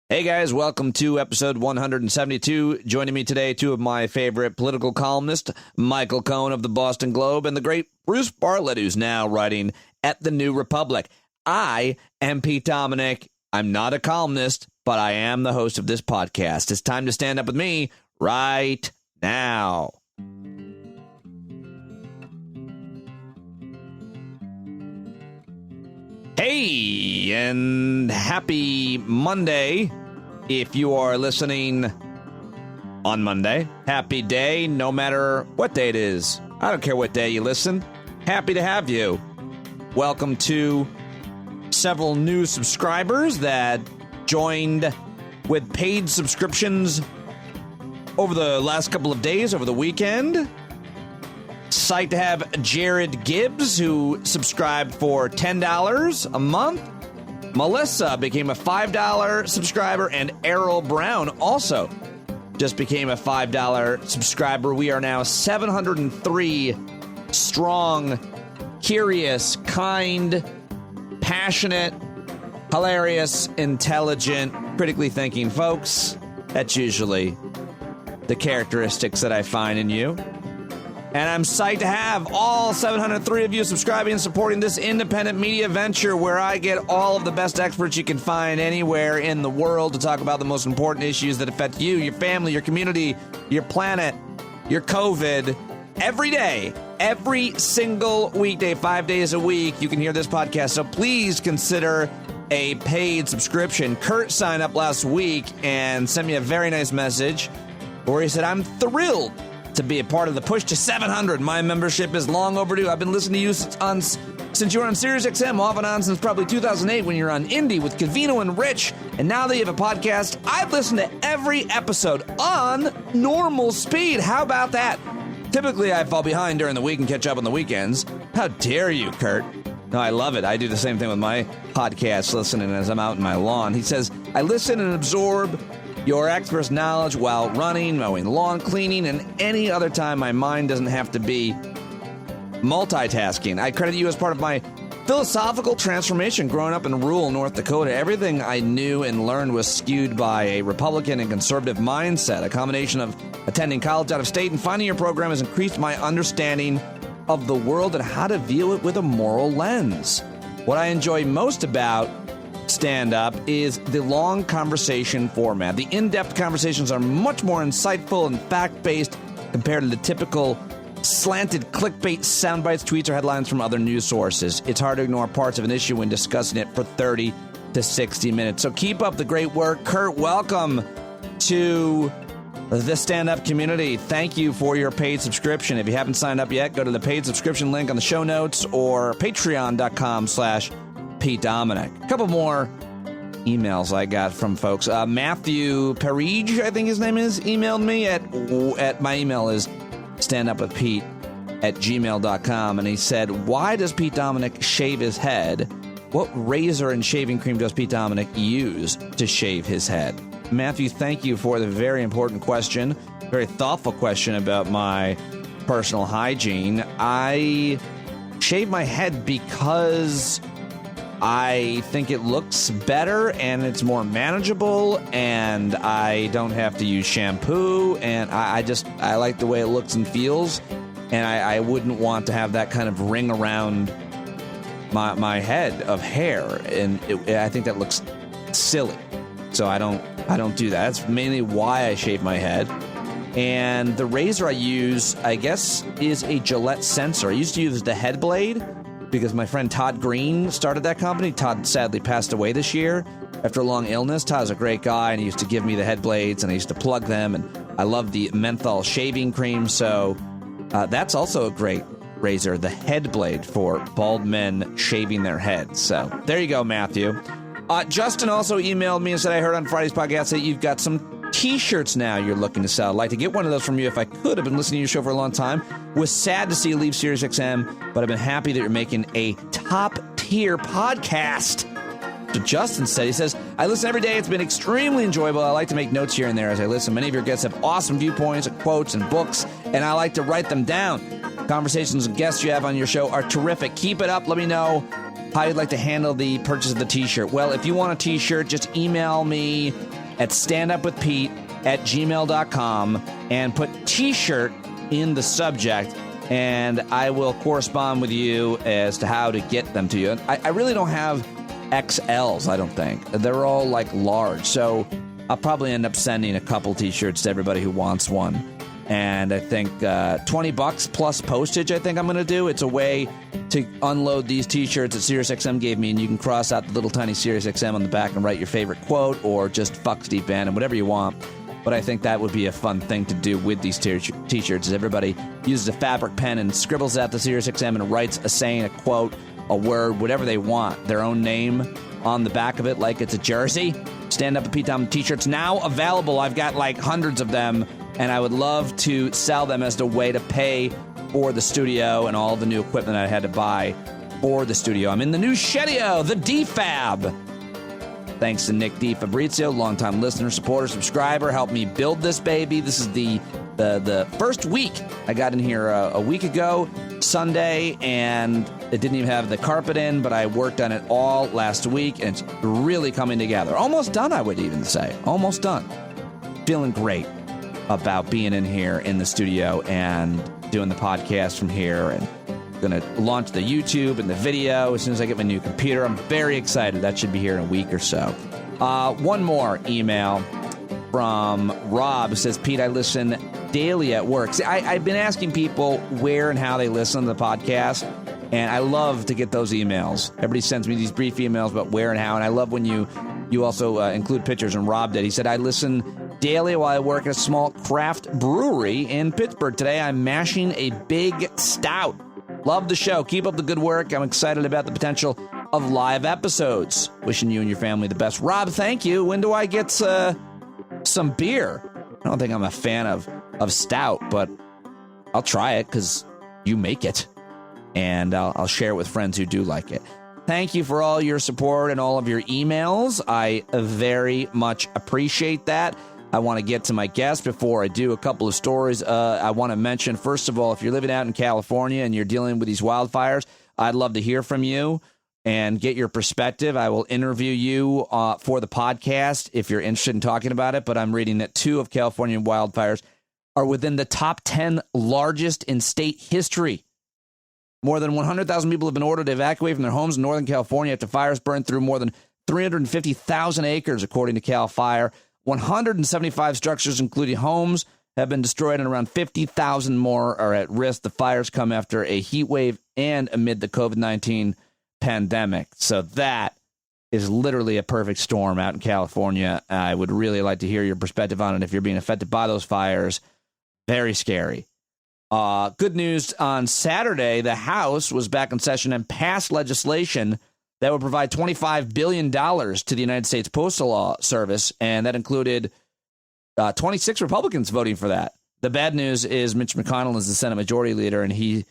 Hey guys, welcome to episode 172. Joining me today, two of my favorite political columnists, Michael Cohen of the Boston Globe and the great Bruce Bartlett, who's now writing at the New Republic. I am Pete Dominick. I'm not a columnist, but I am the host of this podcast. It's time to stand up with me right now. Hey, and happy Monday. If you are listening on Monday, happy day, no matter what day it is. I don't care what day you listen. Happy to have you. Welcome to several new subscribers that joined with paid subscriptions over the last couple of days, over the weekend. Psyched to have Jared Gibbs, who subscribed for $10 a month. Melissa became a $5 subscriber, and Errol Brown also just became a $5 subscriber. We are now 703 strong, curious, kind, passionate, hilarious, intelligent, critically thinking folks. That's usually the characteristics that I find in you. And I'm psyched to have all 703 of you subscribing and supporting this independent media venture where I get all of the best experts you can find anywhere in the world to talk about the most important issues that affect you, your family, your community, your planet, your COVID. Every day, every single weekday, 5 days a week, you can hear this podcast. So please consider a paid subscription. Kurt signed up last week and sent me a very nice message where he said, I'm thrilled to be a part of the push to 700. My membership is long overdue. I've been listening to you since you were on Sirius XM, off and on since probably 2008 when you were on Indie with Covino and Rich. And now that you have a podcast, I've listened to every episode on normal speed. How about that? Typically, I fall behind during the week and catch up on the weekends. How dare you, Kurt? No, I love it. I do the same thing with my podcast, listening as I'm out in my lawn. He says, I listen and absorb your expert's knowledge while running, mowing lawn, cleaning, and any other time my mind doesn't have to be multitasking. I credit you as part of my philosophical transformation growing up in rural North Dakota. Everything I knew and learned was skewed by a Republican and conservative mindset. A combination of attending college out of state and finding your program has increased my understanding of the world and how to view it with a moral lens. What I enjoy most about stand-up is the long conversation format. The in-depth conversations are much more insightful and fact-based compared to the typical slanted clickbait sound bites, tweets, or headlines from other news sources. It's hard to ignore parts of an issue when discussing it for 30 to 60 minutes. So keep up the great work. Kurt, welcome to the stand-up community. Thank you for your paid subscription. If you haven't signed up yet, go to the paid subscription link on the show notes or patreon.com/Pete Dominick. A couple more emails I got from folks. Matthew Parige, I think his name is, emailed me at my email is standupwithpete@gmail.com, and he said, why does Pete Dominick shave his head? What razor and shaving cream does Pete Dominick use to shave his head? Matthew, thank you for the very important question, very thoughtful question about my personal hygiene. I shave my head because I think it looks better and it's more manageable and I don't have to use shampoo and I like the way it looks and feels, and I wouldn't want to have that kind of ring around my head of hair, and I think that looks silly. So I don't do that. That's mainly why I shave my head. And the razor I use, I guess, is a Gillette Sensor. I used to use the head blade because my friend Todd Green started that company. Todd sadly passed away this year after a long illness. Todd's a great guy, and he used to give me the head blades, and I used to plug them, and I love the menthol shaving cream, so that's also a great razor, the head blade for bald men shaving their heads. So there you go, Matthew. Justin also emailed me and said, I heard on Friday's podcast that you've got some T-shirts now you're looking to sell. I'd like to get one of those from you if I could. I've been listening to your show for a long time. Was sad to see you leave Sirius XM, but I've been happy that you're making a top-tier podcast. So Justin said, he says, I listen every day. It's been extremely enjoyable. I like to make notes here and there as I listen. Many of your guests have awesome viewpoints and quotes and books, and I like to write them down. Conversations and guests you have on your show are terrific. Keep it up. Let me know how you'd like to handle the purchase of the T-shirt. Well, if you want a T-shirt, just email me at standupwithpete@gmail.com and put T-shirt in the subject, and I will correspond with you as to how to get them to you. I really don't have XLs, I don't think. They're all like large, so I'll probably end up sending a couple T-shirts to everybody who wants one. And I think $20 plus postage, I think I'm going to do. It's a way to unload these T-shirts that SiriusXM gave me, and you can cross out the little tiny SiriusXM on the back and write your favorite quote, or just fuck Steve Bannon, whatever you want. But I think that would be a fun thing to do with these T-shirts, is everybody uses a fabric pen and scribbles out the SiriusXM and writes a saying, a quote, a word, whatever they want, their own name on the back of it, like it's a jersey. Stand Up with Pete Tom T-shirts now available. I've got like hundreds of them, and I would love to sell them as a way to pay for the studio and all the new equipment I had to buy for the studio. I'm in the new Shedio, the D-Fab. Thanks to Nick D. Fabrizio, longtime listener, supporter, subscriber, helped me build this baby. This is the first week. I got in here a week ago, Sunday, and it didn't even have the carpet in, but I worked on it all last week, and it's really coming together. Almost done, I would even say. Almost done. Feeling great about being in here in the studio and doing the podcast from here, and going to launch the YouTube and the video as soon as I get my new computer. I'm very excited. That should be here in a week or so. One more email from Rob, who says, Pete, I listen daily at work. See, I've been asking people where and how they listen to the podcast, and I love to get those emails. Everybody sends me these brief emails about where and how, and I love when you also include pictures, and Rob did. He said, I listen daily while I work at a small craft brewery in Pittsburgh. Today I'm mashing a big stout. Love the show. Keep up the good work. I'm excited about the potential of live episodes. Wishing you and your family the best. Rob, thank you. When do I get some beer? I don't think I'm a fan of stout, but I'll try it because you make it. And I'll share it with friends who do like it. Thank you for all your support and all of your emails. I very much appreciate that. I want to get to my guest before I do a couple of stories. I want to mention, first of all, if you're living out in California and you're dealing with these wildfires, I'd love to hear from you and get your perspective. I will interview you for the podcast if you're interested in talking about it. But I'm reading that 2 of California wildfires are within the top 10 largest in state history. More than 100,000 people have been ordered to evacuate from their homes in Northern California after fires burned through more than 350,000 acres, according to CAL FIRE. 175 structures, including homes, have been destroyed, and around 50,000 more are at risk. The fires come after a heat wave and amid the COVID-19 pandemic. So that is literally a perfect storm out in California. I would really like to hear your perspective on it if you're being affected by those fires. Very scary. Good news, on Saturday, the House was back in session and passed legislation that would provide $25 billion to the United States Postal Service, and that included 26 Republicans voting for that. The bad news is Mitch McConnell is the Senate Majority Leader, and he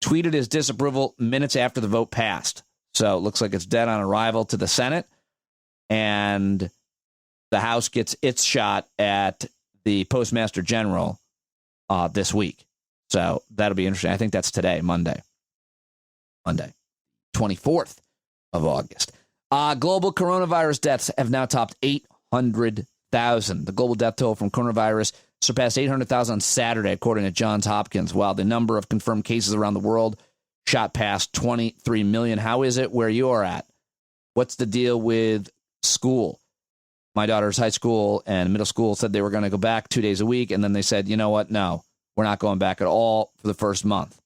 tweeted his disapproval minutes after the vote passed. So it looks like it's dead on arrival to the Senate, and the House gets its shot at the Postmaster General this week. So that'll be interesting. I think that's today, Monday, 24th. Of August. Global coronavirus deaths have now topped 800,000. The global death toll from coronavirus surpassed 800,000 on Saturday, according to Johns Hopkins, while the number of confirmed cases around the world shot past 23 million. How is it where you are at? What's the deal with school? My daughter's high school and middle school said they were going to go back 2 days a week, and then they said, you know what? No, we're not going back at all for the first month.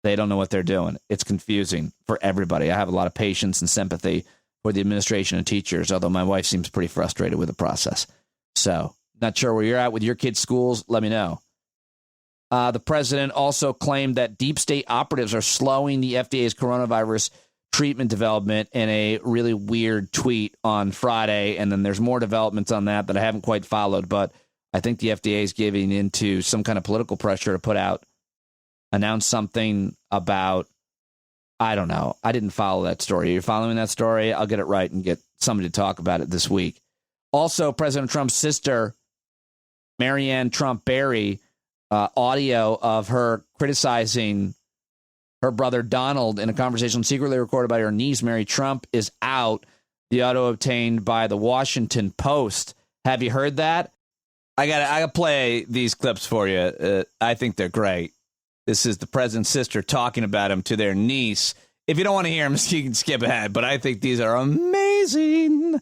They don't know what they're doing. It's confusing for everybody. I have a lot of patience and sympathy for the administration and teachers, although my wife seems pretty frustrated with the process. So, not sure where you're at with your kids' schools. Let me know. The president also claimed that deep state operatives are slowing the FDA's coronavirus treatment development in a really weird tweet on Friday. And then there's more developments on that I haven't quite followed. But I think the FDA is giving into some kind of political pressure to announce something about, I don't know. I didn't follow that story. Are you following that story? I'll get it right and get somebody to talk about it this week. Also, President Trump's sister, Marianne Trump Barry, audio of her criticizing her brother Donald in a conversation secretly recorded by her niece, Mary Trump, is out. The audio obtained by the Washington Post. Have you heard that? I gotta play these clips for you. I think they're great. This is the president's sister talking about him to their niece. If you don't want to hear him, you can skip ahead, but I think these are amazing.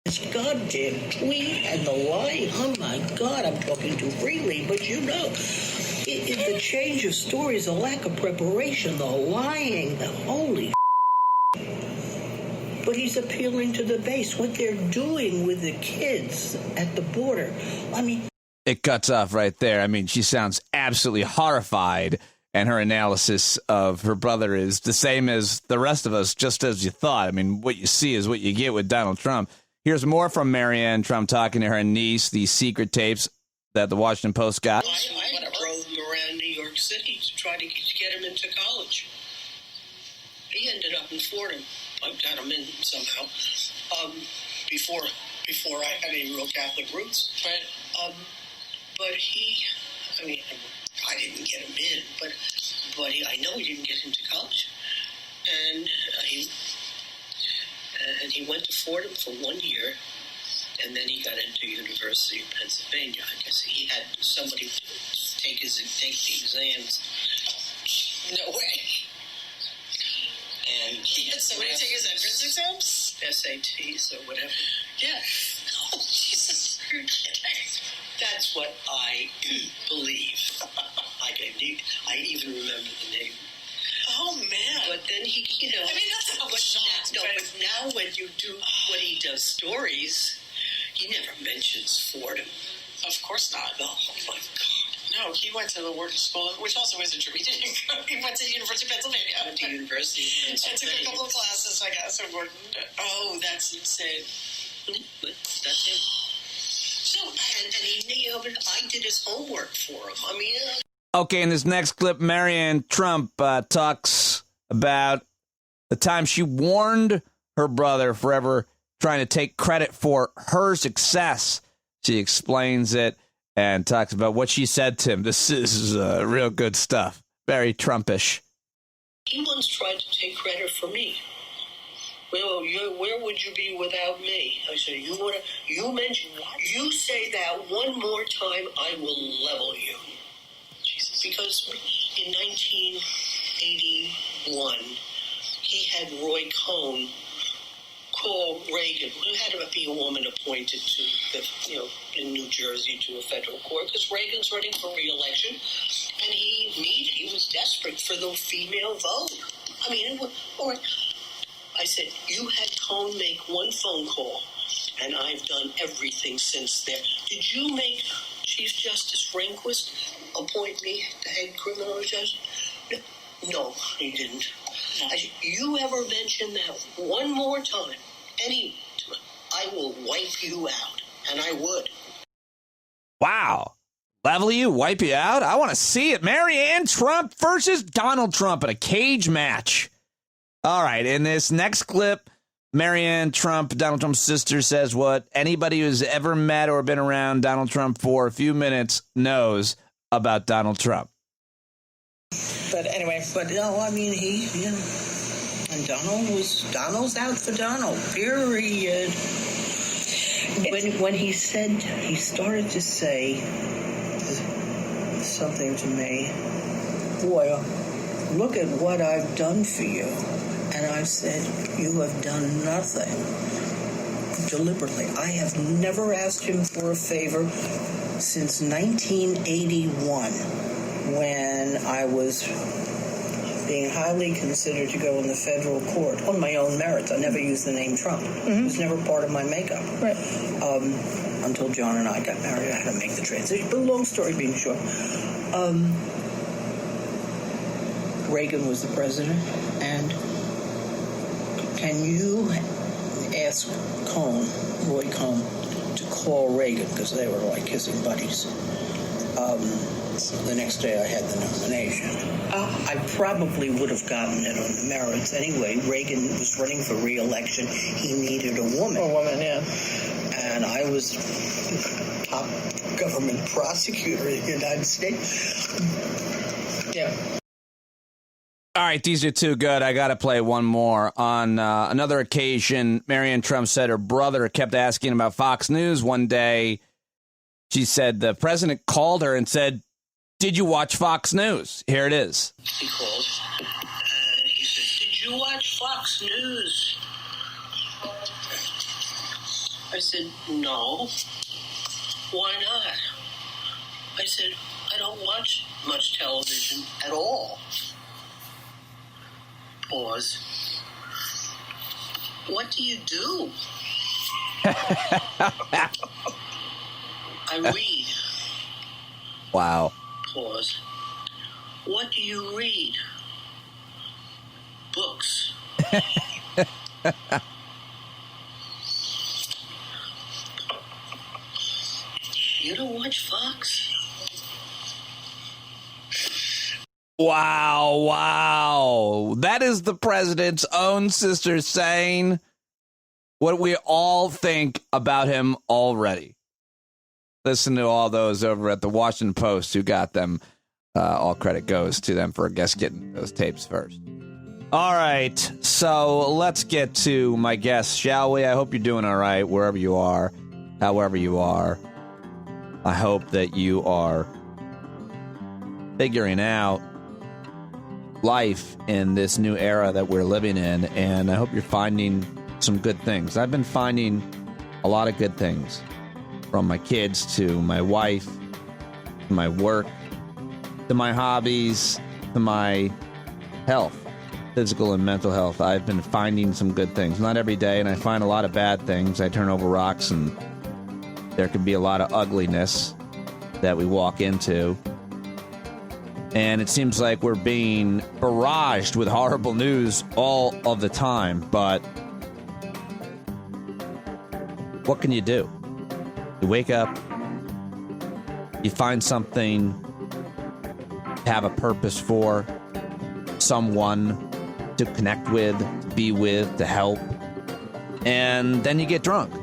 This goddamn tweet and the lie. Oh my God, I'm talking too freely, but you know, the change of stories, the lack of preparation, the lying, the holy. But he's appealing to the base, what they're doing with the kids at the border. I mean, it cuts off right there. I mean, she sounds absolutely horrified, and her analysis of her brother is the same as the rest of us, just as you thought. I mean, what you see is what you get with Donald Trump. Here's more from Marianne Trump talking to her niece, these secret tapes that the Washington Post got. I drove him around New York City to try to get him into college. He ended up in Fordham. I got him in somehow. Before I had any real Catholic roots. Right. But I didn't get him in, but I know he didn't get into college. And he went to Fordham for 1 year, and then he got into University of Pennsylvania. I guess he had somebody take the exams. No way. And he had somebody take his entrance exams? SATs or whatever. Yeah. Oh, Jesus. That's what I believe. I even remember the name. Oh, man. But then he, I mean, that's how much but now when he does stories, he never mentions Fordham. Of course not. Oh, my God. No, he went to the work school, which also isn't true. He didn't go. He went to the University of Pennsylvania. Went to University of Pennsylvania. And took a couple of classes, I guess. Oh, that's insane. But that's him. So, and I did his homework for him. I mean... Okay, in this next clip, Marianne Trump talks about the time she warned her brother for ever trying to take credit for her success. She explains it and talks about what she said to him. This is real good stuff. Very Trumpish. He once tried to take credit for me. Well, where would you be without me? I said, you say that one more time, I will level you. Jesus. Because in 1981, he had Roy Cohen call Reagan. It had to be a woman appointed to in New Jersey to a federal court because Reagan's running for re-election, and he was desperate for the female vote. I mean, I said, you had Cohen make one phone call, and I've done everything since then. Did you make Chief Justice Rehnquist appoint me the head criminal judge? No, he didn't. I said, you ever mention that one more time, any time, I will wipe you out, and I would. Wow. Level you, wipe you out? I want to see it. Marianne Trump versus Donald Trump in a cage match. All right, in this next clip, Marianne Trump, Donald Trump's sister, says what anybody who's ever met or been around Donald Trump for a few minutes knows about Donald Trump. But anyway, no, I mean, and Donald's out for Donald, period. When he started to say something to me, boy, look at what I've done for you. And I said, you have done nothing deliberately. I have never asked him for a favor since 1981 when I was being highly considered to go in the federal court on my own merits. I never used the name Trump. Mm-hmm. It was never part of my makeup. Right. Until John and I got married, I had to make the transition. But long story being short, Reagan was the president, and can you ask Roy Cohen, to call Reagan, because they were like kissing buddies. The next day I had the nomination. I probably would have gotten it on the merits anyway. Reagan was running for re-election. He needed a woman. A woman, yeah. And I was top government prosecutor in the United States. Yeah. All right, these are too good. I got to play one more. On another occasion, Marianne Trump said her brother kept asking about Fox News. One day, she said the president called her and said, "Did you watch Fox News?" Here it is. He called and he said, "Did you watch Fox News?" I said, "No." "Why not?" I said, "I don't watch much television at all." Pause. "What do you do?" "I read." Wow. Pause. "What do you read?" "Books." "You don't watch Fox?" Wow. That is the president's own sister saying what we all think about him already. Listen to all those over at the Washington Post who got them. All credit goes to them for, I guess, getting those tapes first. All right. So let's get to my guest, shall we? I hope you're doing all right wherever you are, however you are. I hope that you are figuring out life in this new era that we're living in, and I hope you're finding some good things. I've been finding a lot of good things, from my kids to my wife, to my work, to my hobbies, to my health, physical and mental health. I've been finding some good things. Not every day, and I find a lot of bad things. I turn over rocks, and there can be a lot of ugliness that we walk into. And it seems like we're being barraged with horrible news all of the time. But what can you do? You wake up, you find something to have a purpose for, someone to connect with, to be with, to help. And then you get drunk.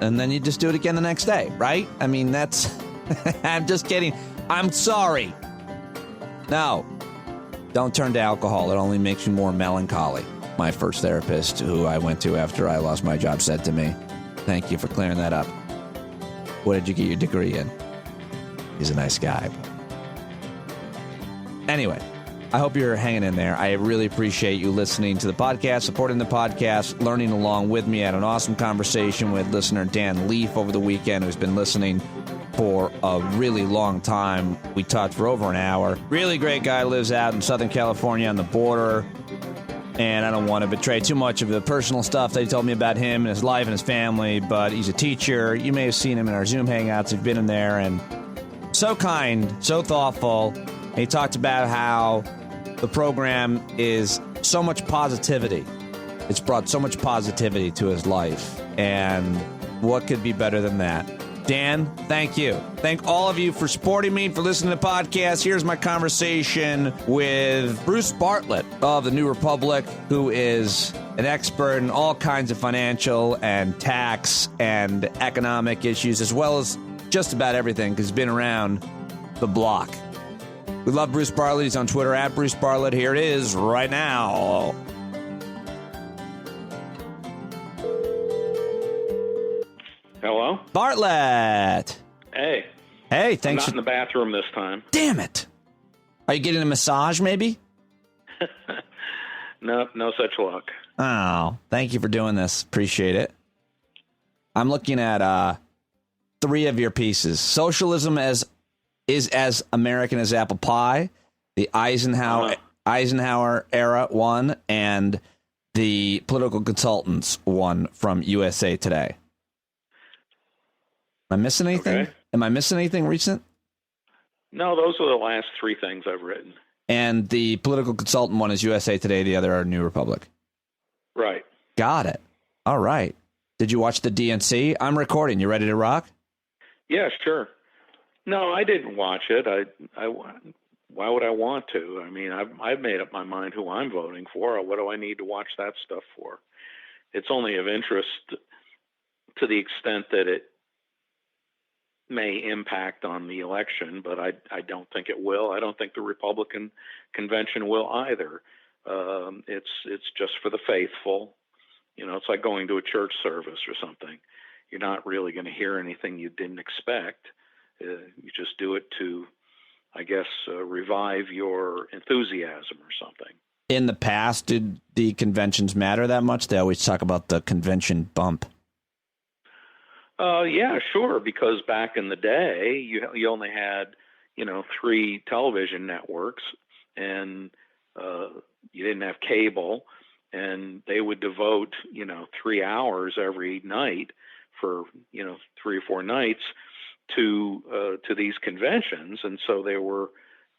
And then you just do it again the next day, right? I mean, that's... I'm just kidding. I'm sorry. No, don't turn to alcohol. It only makes you more melancholy. My first therapist, who I went to after I lost my job, said to me, "Thank you for clearing that up. What did you get your degree in?" He's a nice guy. Anyway, I hope you're hanging in there. I really appreciate you listening to the podcast, supporting the podcast, learning along with me. I had an awesome conversation with listener Dan Leaf over the weekend, who's been listening for a really long time. We talked for over an hour. Really great guy, lives out in Southern California on the border. And I don't want to betray too much of the personal stuff that he told me about him and his life and his family, but he's a teacher. You may have seen him in our Zoom hangouts. You've been in there, and so kind, so thoughtful. And he talked about how the program is so much positivity. It's brought so much positivity to his life. And what could be better than that? Dan, thank you. Thank all of you for supporting me, for listening to the podcast. Here's my conversation with Bruce Bartlett of the New Republic, who is an expert in all kinds of financial and tax and economic issues, as well as just about everything, because he's been around the block. We love Bruce Bartlett. He's on Twitter at Bruce Bartlett. Here it is right now. Hello? Bartlett. Hey. Hey, thanks. I'm not in the bathroom this time. Damn it. Are you getting a massage, maybe? No such luck. Oh, thank you for doing this. Appreciate it. I'm looking at 3 of your pieces. Socialism is as American as apple pie, the Eisenhower era one, and the Political Consultants one from USA Today. Am I missing anything? Okay. Am I missing anything recent? No, those are the last 3 things I've written. And the Political Consultant one is USA Today, the other are New Republic. Right. Got it. All right. Did you watch the DNC? I'm recording. You ready to rock? Yeah, sure. No, I didn't watch it. Why would I want to? I mean, I've made up my mind who I'm voting for. What do I need to watch that stuff for? It's only of interest to the extent that it may impact on the election, but I don't think it will. I don't think the Republican convention will either. It's just for the faithful. It's like going to a church service or something. You're not really going to hear anything you didn't expect. You just do it to, I guess, revive your enthusiasm or something. In the past, did the conventions matter that much? They always talk about the convention bump. Yeah, sure. Because back in the day, you only had, 3 television networks, and you didn't have cable, and they would devote, 3 hours every night for, 3 or 4 nights to these conventions. And so there were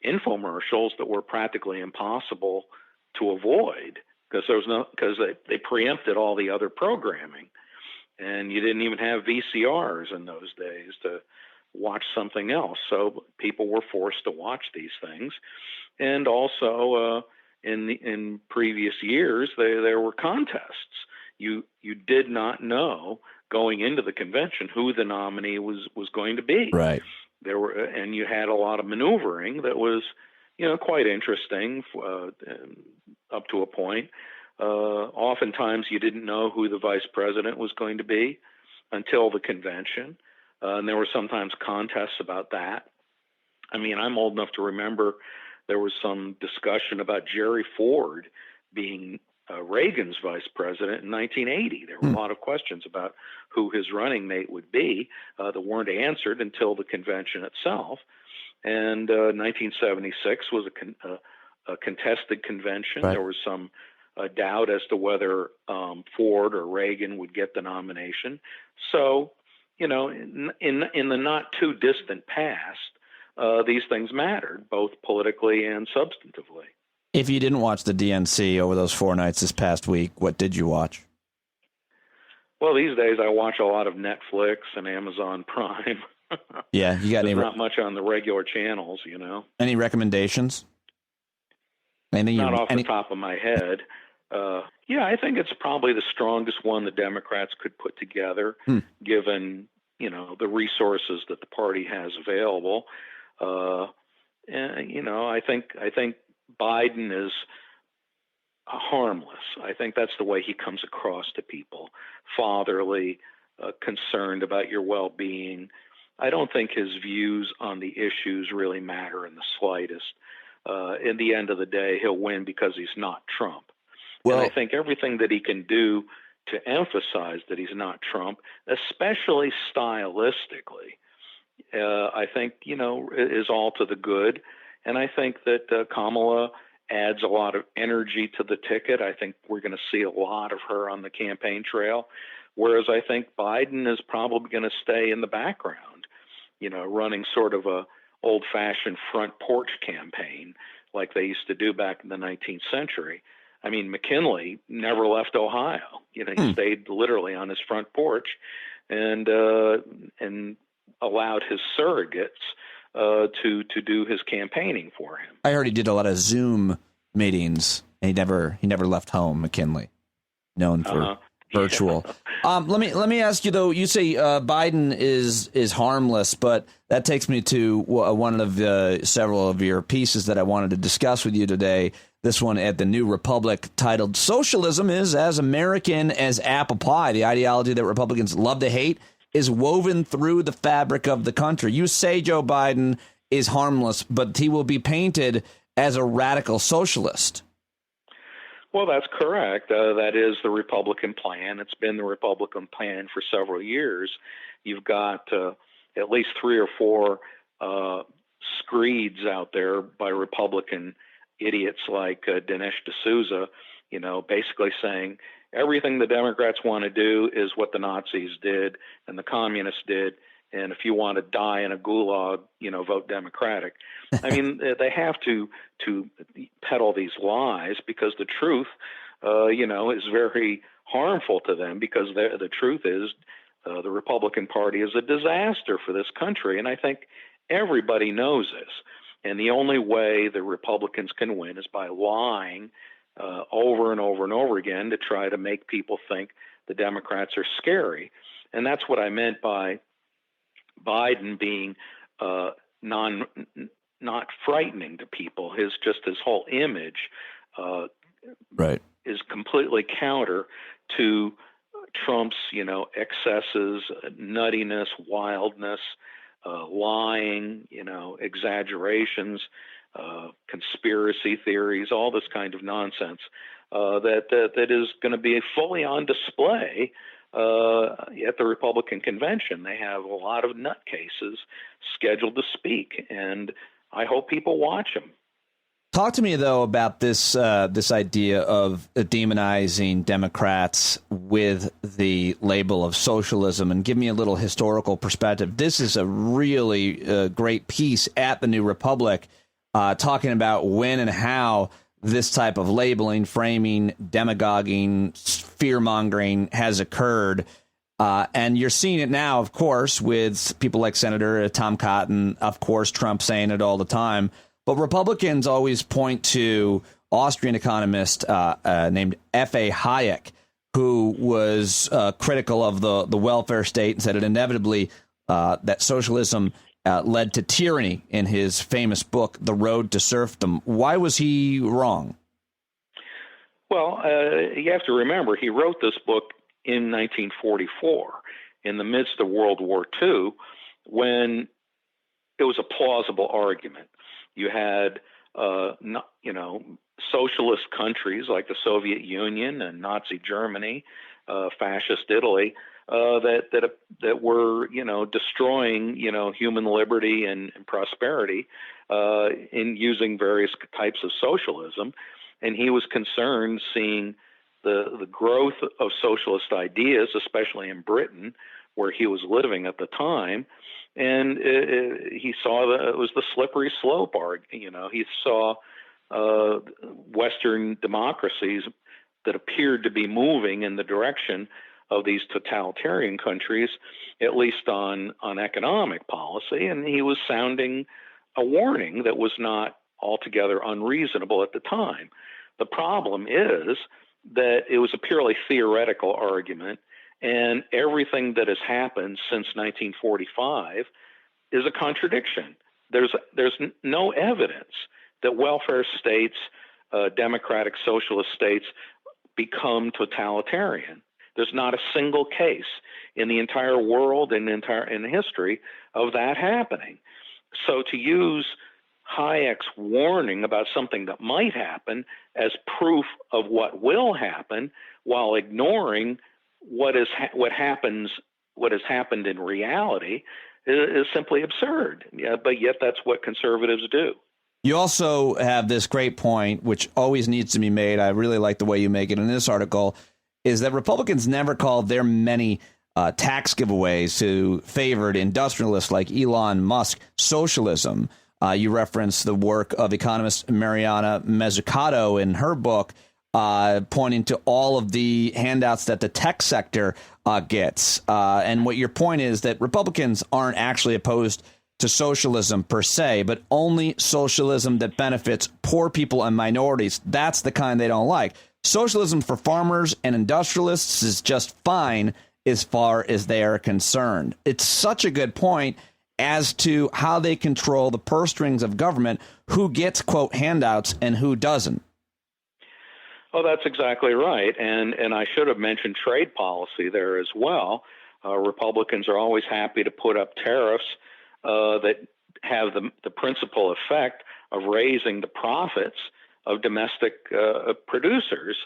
infomercials that were practically impossible to avoid because they preempted all the other programming. And you didn't even have VCRs in those days to watch something else. So people were forced to watch these things. And also, in previous years, there were contests. You did not know going into the convention who the nominee was going to be. Right. And you had a lot of maneuvering that was, quite interesting up to a point. Oftentimes you didn't know who the vice president was going to be until the convention. And there were sometimes contests about that. I mean, I'm old enough to remember there was some discussion about Jerry Ford being Reagan's vice president in 1980. There were a lot of questions about who his running mate would be that weren't answered until the convention itself. And 1976 was a contested convention. Right. There was some doubt as to whether Ford or Reagan would get the nomination. So, in the not too distant past, these things mattered, both politically and substantively. If you didn't watch the DNC over those 4 nights this past week, what did you watch? Well, these days I watch a lot of Netflix and Amazon Prime. Yeah, you got There's not much on the regular channels, Any recommendations? Not off the top of my head. Yeah, I think it's probably the strongest one the Democrats could put together, given the resources that the party has available. And I think Biden is harmless. I think that's the way he comes across to people: fatherly, concerned about your well-being. I don't think his views on the issues really matter in the slightest. In the end of the day, he'll win because he's not Trump. Well, and I think everything that he can do to emphasize that he's not Trump, especially stylistically, I think, is all to the good. And I think that Kamala adds a lot of energy to the ticket. I think we're going to see a lot of her on the campaign trail, whereas I think Biden is probably going to stay in the background, running sort of a old-fashioned front porch campaign like they used to do back in the 19th century. I mean, McKinley never left Ohio. He stayed literally on his front porch and allowed his surrogates to do his campaigning for him. I heard he did a lot of Zoom meetings, and he never left home. McKinley, known for virtual. Let me ask you though. You say Biden is harmless, but that takes me to one of several of your pieces that I wanted to discuss with you today. This one at the New Republic, titled "Socialism is as American as Apple Pie." The ideology that Republicans love to hate is woven through the fabric of the country. You say Joe Biden is harmless, but he will be painted as a radical socialist. Well, that's correct. That is the Republican plan. It's been the Republican plan for several years. You've got at least 3 or 4 screeds out there by Republican idiots like Dinesh D'Souza, basically saying everything the Democrats want to do is what the Nazis did and the communists did. And if you want to die in a gulag, vote Democratic. I mean, they have to peddle these lies because the truth, is very harmful to them, because the truth is the Republican Party is a disaster for this country. And I think everybody knows this. And the only way the Republicans can win is by lying over and over and over again to try to make people think the Democrats are scary. And that's what I meant by Biden being not frightening to people. His whole image Right. is completely counter to Trump's, excesses, nuttiness, wildness, lying, exaggerations, conspiracy theories, all this kind of nonsense that is going to be fully on display at the Republican convention. They have a lot of nutcases scheduled to speak, and I hope people watch them. Talk to me, though, about this idea of demonizing Democrats with the label of socialism, and give me a little historical perspective. This is a really great piece at the New Republic talking about when and how this type of labeling, framing, demagoguing, fear-mongering has occurred. And you're seeing it now, of course, with people like Senator Tom Cotton, of course, Trump saying it all the time. But Republicans always point to Austrian economist named F.A. Hayek, who was critical of the welfare state and said it inevitably that socialism led to tyranny in his famous book, The Road to Serfdom. Why was he wrong? Well, you have to remember, he wrote this book in 1944 in the midst of World War II, when it was a plausible argument. You had, socialist countries like the Soviet Union and Nazi Germany, fascist Italy, that were, destroying, human liberty and prosperity in using various types of socialism. And he was concerned seeing the growth of socialist ideas, especially in Britain, where he was living at the time. And he saw that it was the slippery slope argument. He saw Western democracies that appeared to be moving in the direction of these totalitarian countries, at least on economic policy. And he was sounding a warning that was not altogether unreasonable at the time. The problem is that it was a purely theoretical argument, and everything that has happened since 1945 is a contradiction. There's no evidence that welfare states, democratic socialist states, become totalitarian. There's not a single case in the entire world and in history of that happening. So to use Hayek's warning about something that might happen as proof of what will happen, while ignoring what has happened in reality, is simply absurd. But yet that's what conservatives do. You also have this great point, which always needs to be made. I really like the way you make it in this article, is that Republicans never called their many tax giveaways to favored industrialists like Elon Musk socialism. You reference the work of economist Mariana Mazzucato in her book, pointing to all of the handouts that the tech sector gets. And what your point is that Republicans aren't actually opposed to socialism per se, but only socialism that benefits poor people and minorities. That's the kind they don't like. Socialism for farmers and industrialists is just fine as far as they are concerned. It's such a good point as to how they control the purse strings of government, who gets, quote, handouts and who doesn't. Oh, that's exactly right. And I should have mentioned trade policy there as well. Republicans are always happy to put up tariffs that have the principal effect of raising the profits of domestic producers.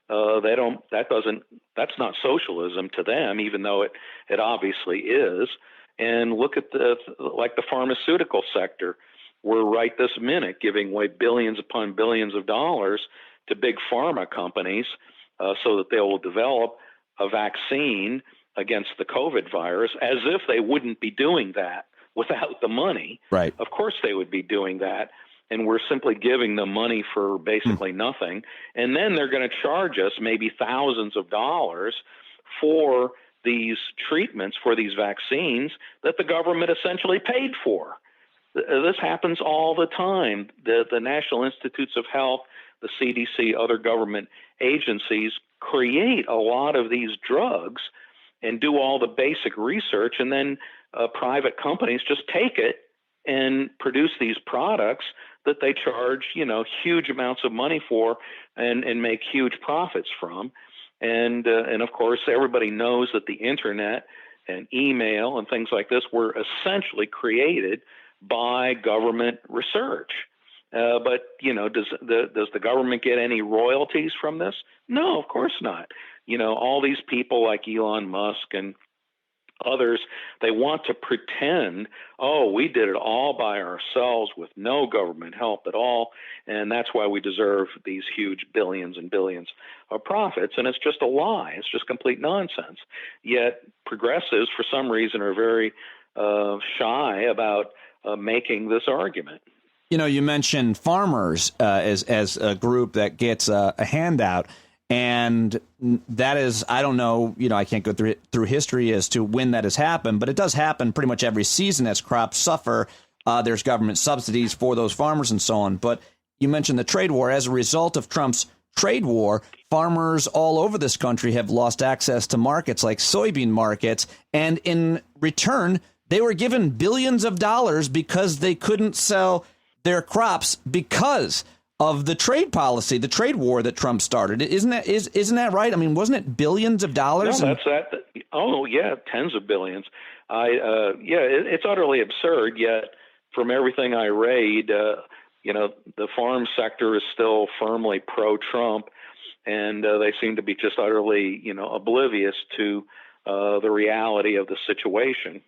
That's not socialism to them, even though it obviously is. And look at the pharmaceutical sector. We're right this minute giving away billions upon billions of dollars to big pharma companies so that they will develop a vaccine against the COVID virus, as if they wouldn't be doing that without the money. Right. Of course they would be doing that. And we're simply giving them money for basically nothing. And then they're going to charge us maybe thousands of dollars for these treatments, for these vaccines that the government essentially paid for. This happens all the time. The National Institutes of Health, the CDC, other government agencies create a lot of these drugs and do all the basic research, and then private companies just take it and produce these products that they charge, huge amounts of money for and make huge profits from. And of course, everybody knows that the internet and email and things like this were essentially created by government research. But does the government get any royalties from this? No, of course not. All these people like Elon Musk and others, they want to pretend, we did it all by ourselves with no government help at all, and that's why we deserve these huge billions and billions of profits. And it's just a lie. It's just complete nonsense. Yet progressives, for some reason, are very shy about making this argument. You mentioned farmers as a group that gets a handout. And that is, I don't know, I can't go through history as to when that has happened, but it does happen pretty much every season as crops suffer. There's government subsidies for those farmers and so on. But you mentioned the trade war. As a result of Trump's trade war, farmers all over this country have lost access to markets like soybean markets. And in return, they were given billions of dollars because they couldn't sell their crops because of the trade policy, the trade war that Trump started. Isn't that right? I mean, wasn't it billions of dollars? No, that's that. Oh, yeah, tens of billions. It's utterly absurd. Yet, from everything I read, the farm sector is still firmly pro-Trump, and they seem to be just utterly, oblivious to the reality of the situation.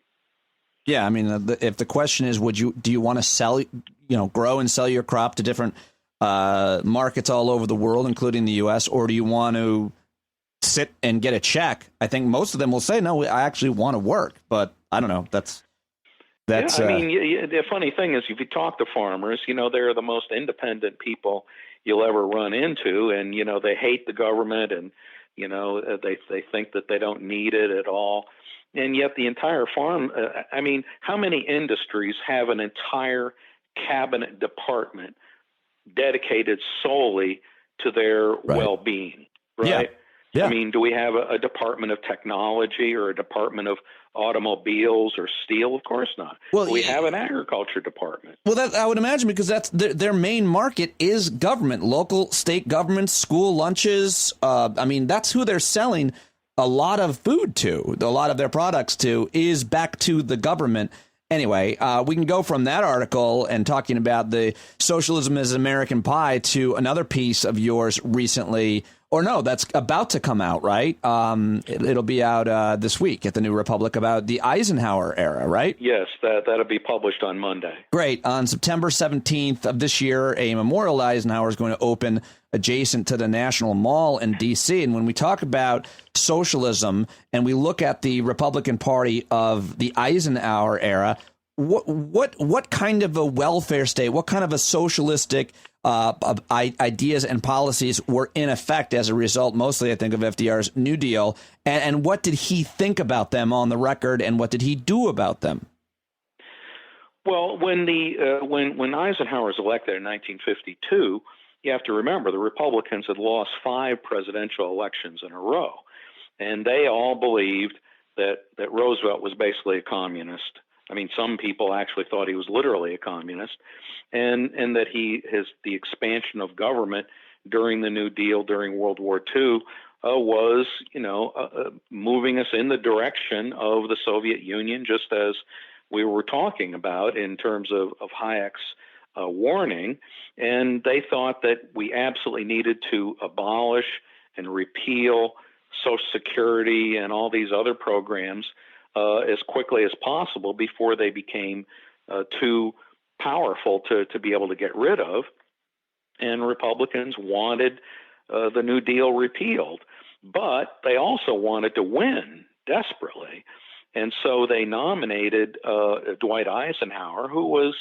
Yeah, I mean, if the question is, do you want to sell, grow and sell your crop to different markets all over the world, including the U.S., or do you want to sit and get a check? I think most of them will say, no, I actually want to work. But I don't know. That's. Yeah, the funny thing is, if you talk to farmers, they're the most independent people you'll ever run into, and they hate the government, and they think that they don't need it at all. And yet the entire farm, how many industries have an entire cabinet department dedicated solely to their well-being, right? Yeah. I mean, do we have a department of technology or a department of automobiles or steel? Of course not. Well, we have an agriculture department. Well, I would imagine, because that's their main market is government, local, state governments, school lunches. That's who they're selling a lot of food to, a lot of their products to, is back to the government. Anyway, we can go from that article and talking about the socialism as American pie to another piece of yours recently, or no, that's about to come out, right? It'll be out this week at the New Republic about the Eisenhower era, right? Yes, that'll be published on Monday. Great. On September 17th of this year, a memorial to Eisenhower is going to open adjacent to the National Mall in D.C. And when we talk about socialism and we look at the Republican Party of the Eisenhower era, what kind of a welfare state, what kind of a socialistic ideas and policies were in effect as a result, mostly, I think, of FDR's New Deal? And what did he think about them on the record, and what did he do about them? Well, when Eisenhower was elected in 1952, you have to remember the Republicans had lost 5 presidential elections in a row, and they all believed that Roosevelt was basically a communist. I mean, some people actually thought he was literally a communist, and that the expansion of government during the New Deal, during World War II, was moving us in the direction of the Soviet Union, just as we were talking about in terms of Hayek's warning. And they thought that we absolutely needed to abolish and repeal Social Security and all these other programs as quickly as possible before they became too powerful to be able to get rid of. And Republicans wanted the New Deal repealed, but they also wanted to win desperately. And so they nominated Dwight Eisenhower, who was,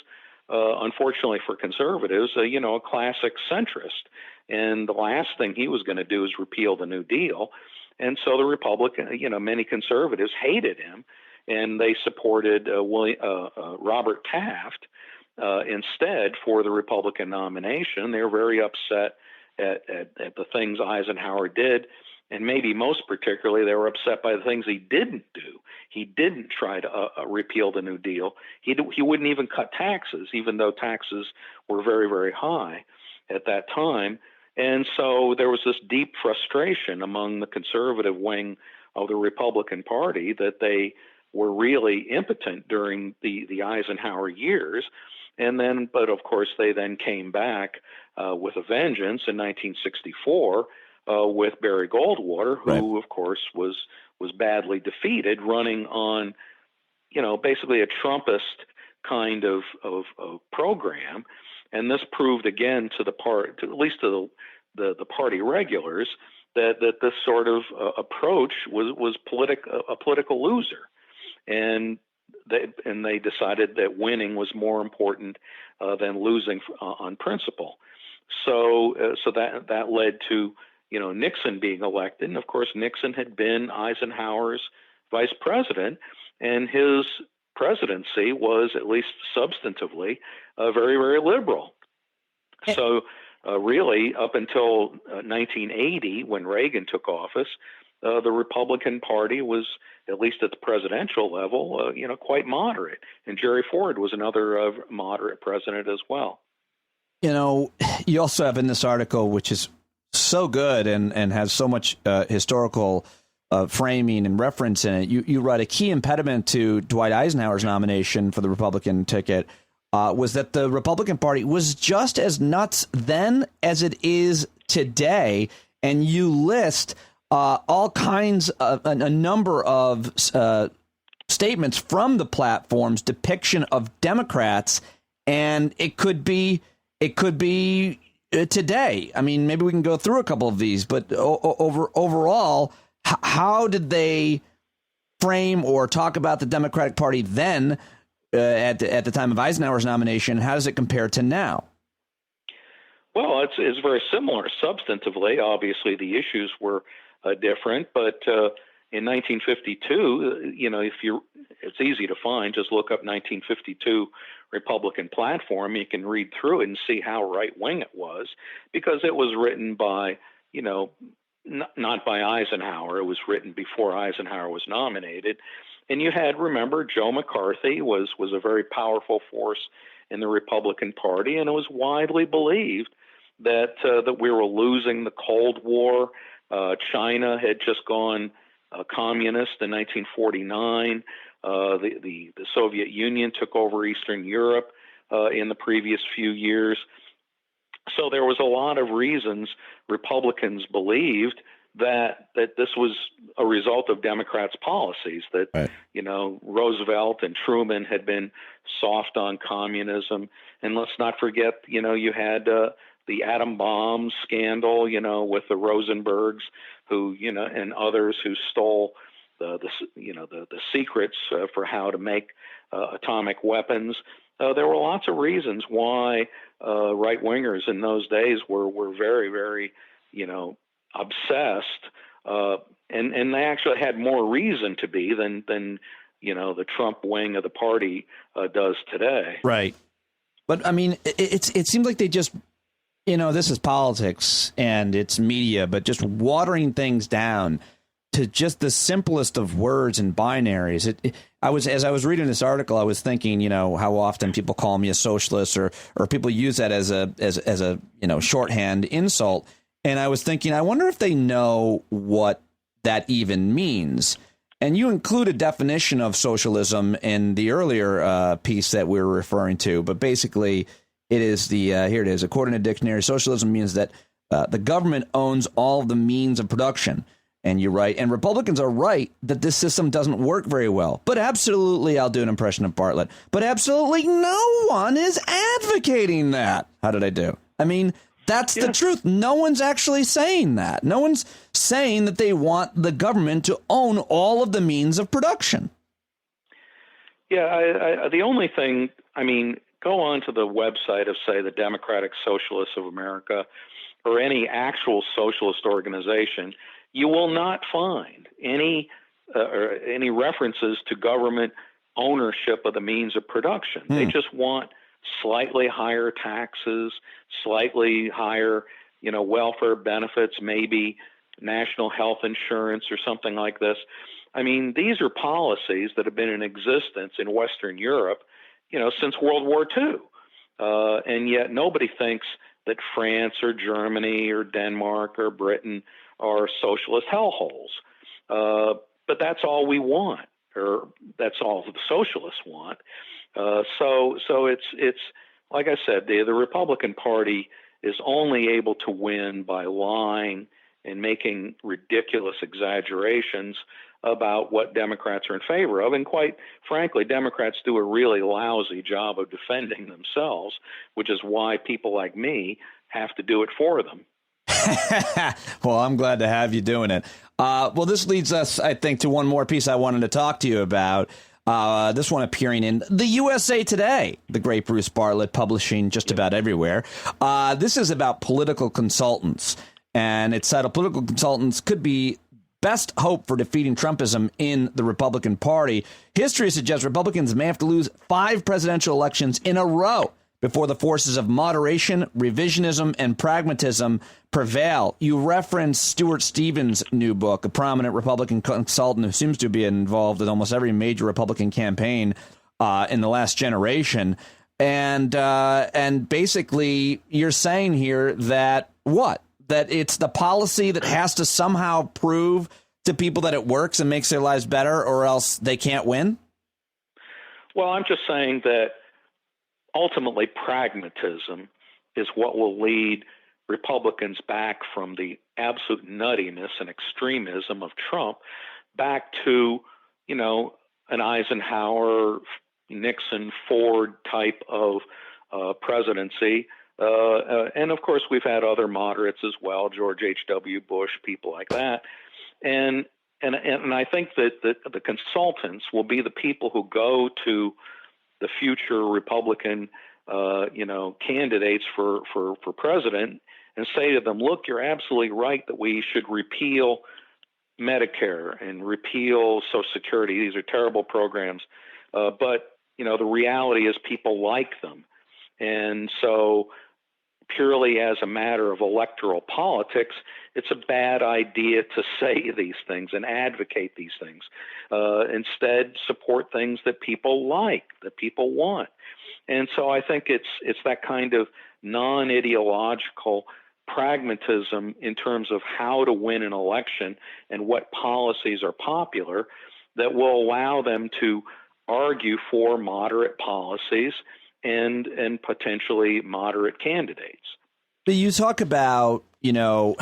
unfortunately for conservatives, a classic centrist. And the last thing he was going to do is repeal the New Deal. And so the Republican, many conservatives hated him, and they supported Robert Taft instead for the Republican nomination. They were very upset at the things Eisenhower did, And maybe most particularly, they were upset by the things he didn't do. He didn't try to repeal the New Deal. He wouldn't even cut taxes, even though taxes were very, very high at that time. And so there was this deep frustration among the conservative wing of the Republican Party that they were really impotent during the Eisenhower years. And then, but of course, they then came back with a vengeance in 1964 with Barry Goldwater, who, right, of course, was badly defeated, running on, basically a Trumpist kind of program. And this proved again to at least to the party regulars, that this sort of approach was a political loser, and they decided that winning was more important than losing on principle. So that led to Nixon being elected, and of course Nixon had been Eisenhower's vice president, and his presidency was, at least substantively, very, very liberal. So really, up until 1980, when Reagan took office, the Republican Party was, at least at the presidential level, quite moderate. And Jerry Ford was another moderate president as well. You also have in this article, which is so good and has so much historical framing and reference in it, you write a key impediment to Dwight Eisenhower's nomination for the Republican ticket was that the Republican Party was just as nuts then as it is today. And you list all kinds of a number of statements from the platform's depiction of Democrats, and it could be today. I mean, maybe we can go through a couple of these, but overall, how did they frame or talk about the Democratic Party then at the time of Eisenhower's nomination? How does it compare to now? Well, it's very similar substantively. Obviously, the issues were different, but in 1952, it's easy to find. Just look up 1952 Republican platform. You can read through it and see how right wing it was, because it was written by, not by Eisenhower. It was written before Eisenhower was nominated. And you had, remember, Joe McCarthy was a very powerful force in the Republican Party, and it was widely believed that we were losing the Cold War. China had just gone communist in 1949. The Soviet Union took over Eastern Europe in the previous few years. So there was a lot of reasons Republicans believed that this was a result of Democrats' policies, that, right, Roosevelt and Truman had been soft on communism. And let's not forget, you had the atom bomb scandal, with the Rosenbergs, who, and others who stole the secrets for how to make atomic weapons. There were lots of reasons why right-wingers in those days were very, very, obsessed, and they actually had more reason to be than the Trump wing of the party does today. Right. But I mean, it seems like they just, this is politics and it's media, but just watering things down to just the simplest of words and binaries. As I was reading this article, I was thinking, how often people call me a socialist, or people use that as a shorthand insult. And I was thinking, I wonder if they know what that even means. And you include a definition of socialism in the earlier piece that we were referring to. But basically, it is here it is. According to the dictionary, socialism means that the government owns all of the means of production. And you're right. And Republicans are right that this system doesn't work very well. But absolutely, I'll do an impression of Bartlett. But absolutely no one is advocating that. How did I do? I mean, that's the truth. No one's actually saying that. No one's saying that they want the government to own all of the means of production. Yeah, the only thing, go on to the website of, say, the Democratic Socialists of America or any actual socialist organization. You will not find any references to government ownership of the means of production. They just want slightly higher taxes, slightly higher, welfare benefits, maybe national health insurance or something like this. I mean, these are policies that have been in existence in Western Europe, since World War II. And yet nobody thinks that France or Germany or Denmark or Britain are socialist hellholes. But that's all we want, or that's all the socialists want. So it's like I said, the Republican Party is only able to win by lying and making ridiculous exaggerations about what Democrats are in favor of. And quite frankly, Democrats do a really lousy job of defending themselves, which is why people like me have to do it for them. Well, I'm glad to have you doing it. Well, this leads us, I think, to one more piece I wanted to talk to you about. This one appearing in the USA Today, the great Bruce Bartlett, publishing just about everywhere. This is about political consultants, and it's titled "Political Consultants Could Be Best Hope for Defeating Trumpism in the Republican Party. History suggests Republicans may have to lose 5 presidential elections in a row before the forces of moderation, revisionism, and pragmatism prevail." You reference Stuart Stevens' new book, a prominent Republican consultant who seems to be involved in almost every major Republican campaign in the last generation. And basically, you're saying here that what? That it's the policy that has to somehow prove to people that it works and makes their lives better, or else they can't win? Well, I'm just saying that ultimately pragmatism is what will lead Republicans back from the absolute nuttiness and extremism of Trump back to, an Eisenhower, Nixon, Ford type of presidency. And of course, we've had other moderates as well, George H.W. Bush, people like that. And I think that the consultants will be the people who go to the future Republican, candidates for president and say to them, look, you're absolutely right that we should repeal Medicare and repeal Social Security. These are terrible programs. But, the reality is people like them. And so purely as a matter of electoral politics, it's a bad idea to say these things and advocate these things. Instead, support things that people like, that people want. And so I think it's that kind of non-ideological pragmatism in terms of how to win an election and what policies are popular that will allow them to argue for moderate policies and potentially moderate candidates. You talk about, you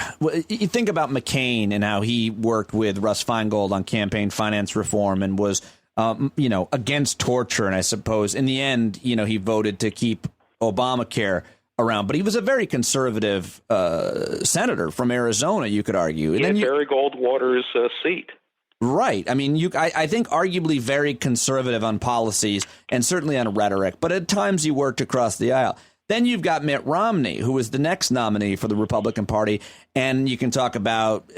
think about McCain and how he worked with Russ Feingold on campaign finance reform and was, against torture. And I suppose in the end, he voted to keep Obamacare around. But he was a very conservative senator from Arizona, you could argue. And then Barry Goldwater's seat. Right. I mean, I think arguably very conservative on policies and certainly on rhetoric, but at times you worked across the aisle. Then you've got Mitt Romney, who is the next nominee for the Republican Party. And you can talk about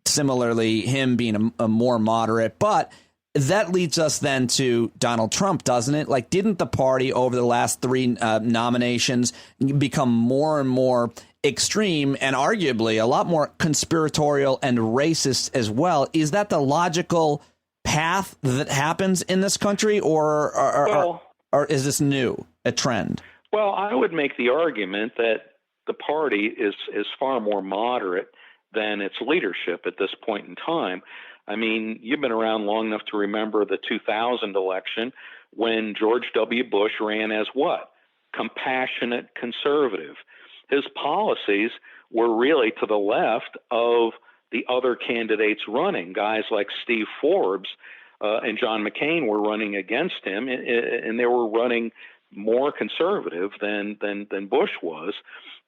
similarly him being a more moderate. But that leads us then to Donald Trump, doesn't it? Like, didn't the party over the last 3 nominations become more and more extreme and arguably a lot more conspiratorial and racist as well? Is that the logical path that happens in this country, or is this new, a trend? Well, I would make the argument that the party is far more moderate than its leadership at this point in time. I mean, you've been around long enough to remember the 2000 election when George W. Bush ran as what? Compassionate conservative. His policies were really to the left of the other candidates running. Guys like Steve Forbes and John McCain were running against him, and they were running more conservative than Bush was.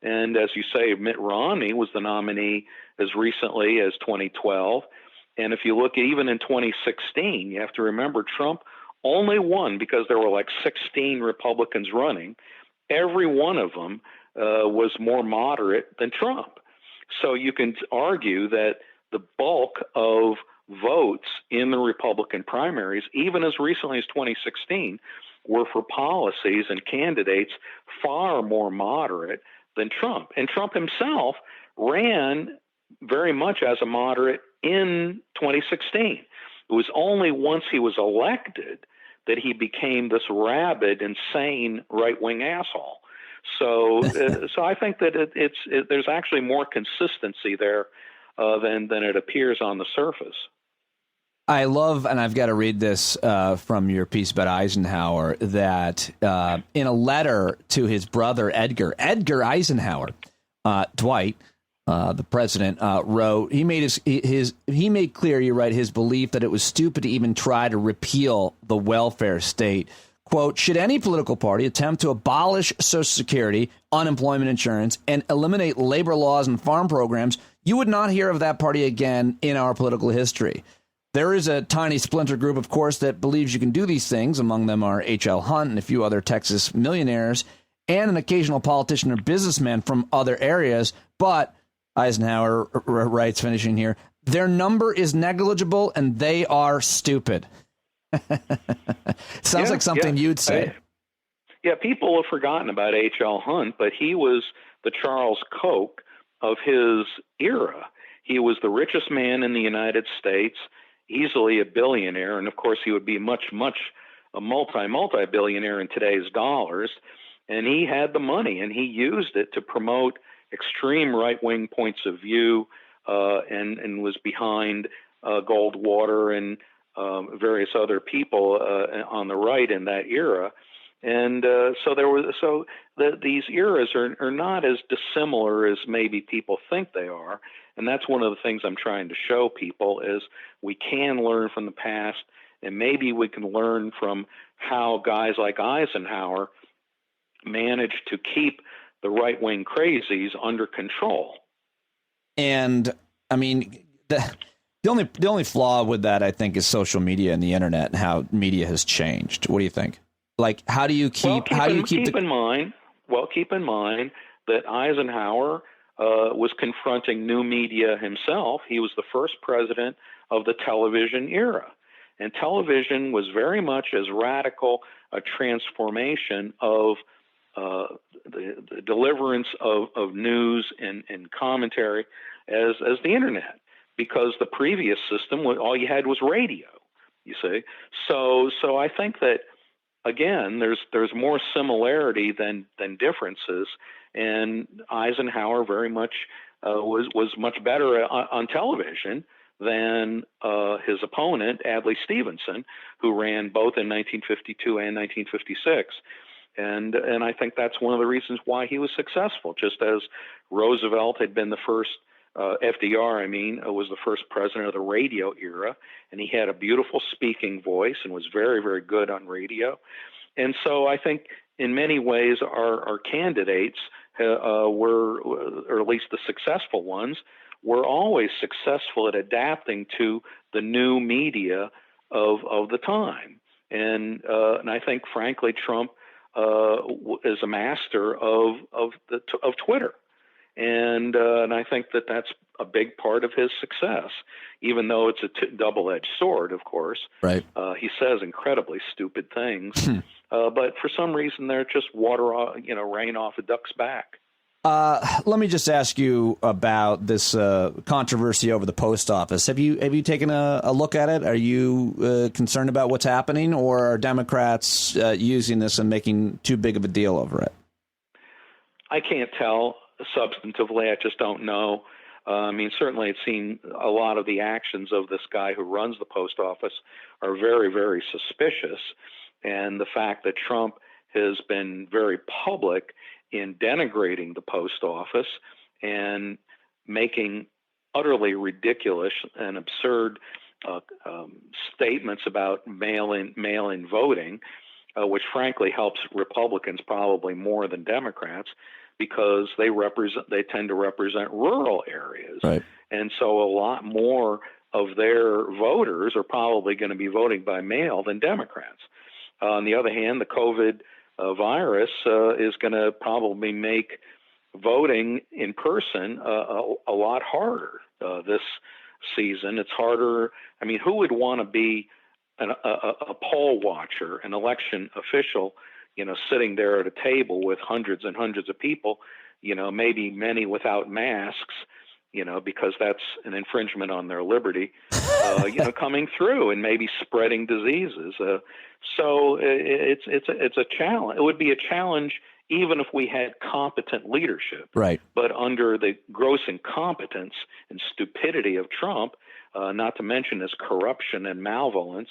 And as you say, Mitt Romney was the nominee as recently as 2012. And if you look even in 2016, you have to remember Trump only won because there were like 16 Republicans running. Every one of them was more moderate than Trump. So you can argue that the bulk of votes in the Republican primaries, even as recently as 2016, were for policies and candidates far more moderate than Trump. And Trump himself ran very much as a moderate in 2016. It was only once he was elected that he became this rabid, insane right-wing asshole. So, so I think that there's actually more consistency there than it appears on the surface. I love, and I've got to read this from your piece about Eisenhower, that in a letter to his brother Edgar Eisenhower, Dwight, the president, wrote, he made clear, you write, his belief that it was stupid to even try to repeal the welfare state. Quote, should any political party attempt to abolish Social Security, unemployment insurance, and eliminate labor laws and farm programs, you would not hear of that party again in our political history. There is a tiny splinter group, of course, that believes you can do these things. Among them are H.L. Hunt and a few other Texas millionaires and an occasional politician or businessman from other areas. But, Eisenhower writes, finishing here, their number is negligible and they are stupid. Sounds like something you'd say. Yeah, people have forgotten about H.L. Hunt, but he was the Charles Koch of his era. He was the richest man in the United States, easily a billionaire, and of course he would be much a multi-billionaire in today's dollars. And he had the money, and he used it to promote extreme right-wing points of view, and was behind Goldwater and various other people on the right in that era. And these eras are not as dissimilar as maybe people think they are. And that's one of the things I'm trying to show people is we can learn from the past, and maybe we can learn from how guys like Eisenhower managed to keep the right-wing crazies under control. And I mean, the only flaw with that, I think, is social media and the internet and how media has changed. What do you think? Like, how do you keep keep in mind that Eisenhower was confronting new media himself. He was the first president of the television era, and television was very much as radical a transformation of the deliverance of news and commentary as the internet, because the previous system, all you had was radio, you see. So I think that, again, there's more similarity than differences, and Eisenhower very much was much better on television than his opponent, Adlai Stevenson, who ran both in 1952 and 1956. And I think that's one of the reasons why he was successful, just as Roosevelt had been the first, FDR, was the first president of the radio era, and he had a beautiful speaking voice and was very, very good on radio. And so I think in many ways our candidates were, or at least the successful ones, were always successful at adapting to the new media of the time. And I think, frankly, Trump is a master of Twitter, and I think that that's a big part of his success, even though it's a double-edged sword, of course. Right. He says incredibly stupid things, but for some reason they're just rain off a duck's back. Let me just ask you about this controversy over the post office. Have you taken a look at it? Are you concerned about what's happening, or are Democrats using this and making too big of a deal over it? I can't tell substantively. I just don't know. Certainly it seems a lot of the actions of this guy who runs the post office are very, very suspicious. And the fact that Trump has been very public in denigrating the post office and making utterly ridiculous and absurd statements about mail-in voting, which frankly helps Republicans probably more than Democrats, because they tend to represent rural areas. Right. And so a lot more of their voters are probably going to be voting by mail than Democrats. On the other hand, the COVID virus is going to probably make voting in person a lot harder this season. It's harder. Who would want to be a poll watcher, an election official, sitting there at a table with hundreds and hundreds of people, maybe many without masks, because that's an infringement on their liberty, coming through and maybe spreading diseases. So it's a challenge. It would be a challenge even if we had competent leadership. Right. But under the gross incompetence and stupidity of Trump, not to mention his corruption and malevolence,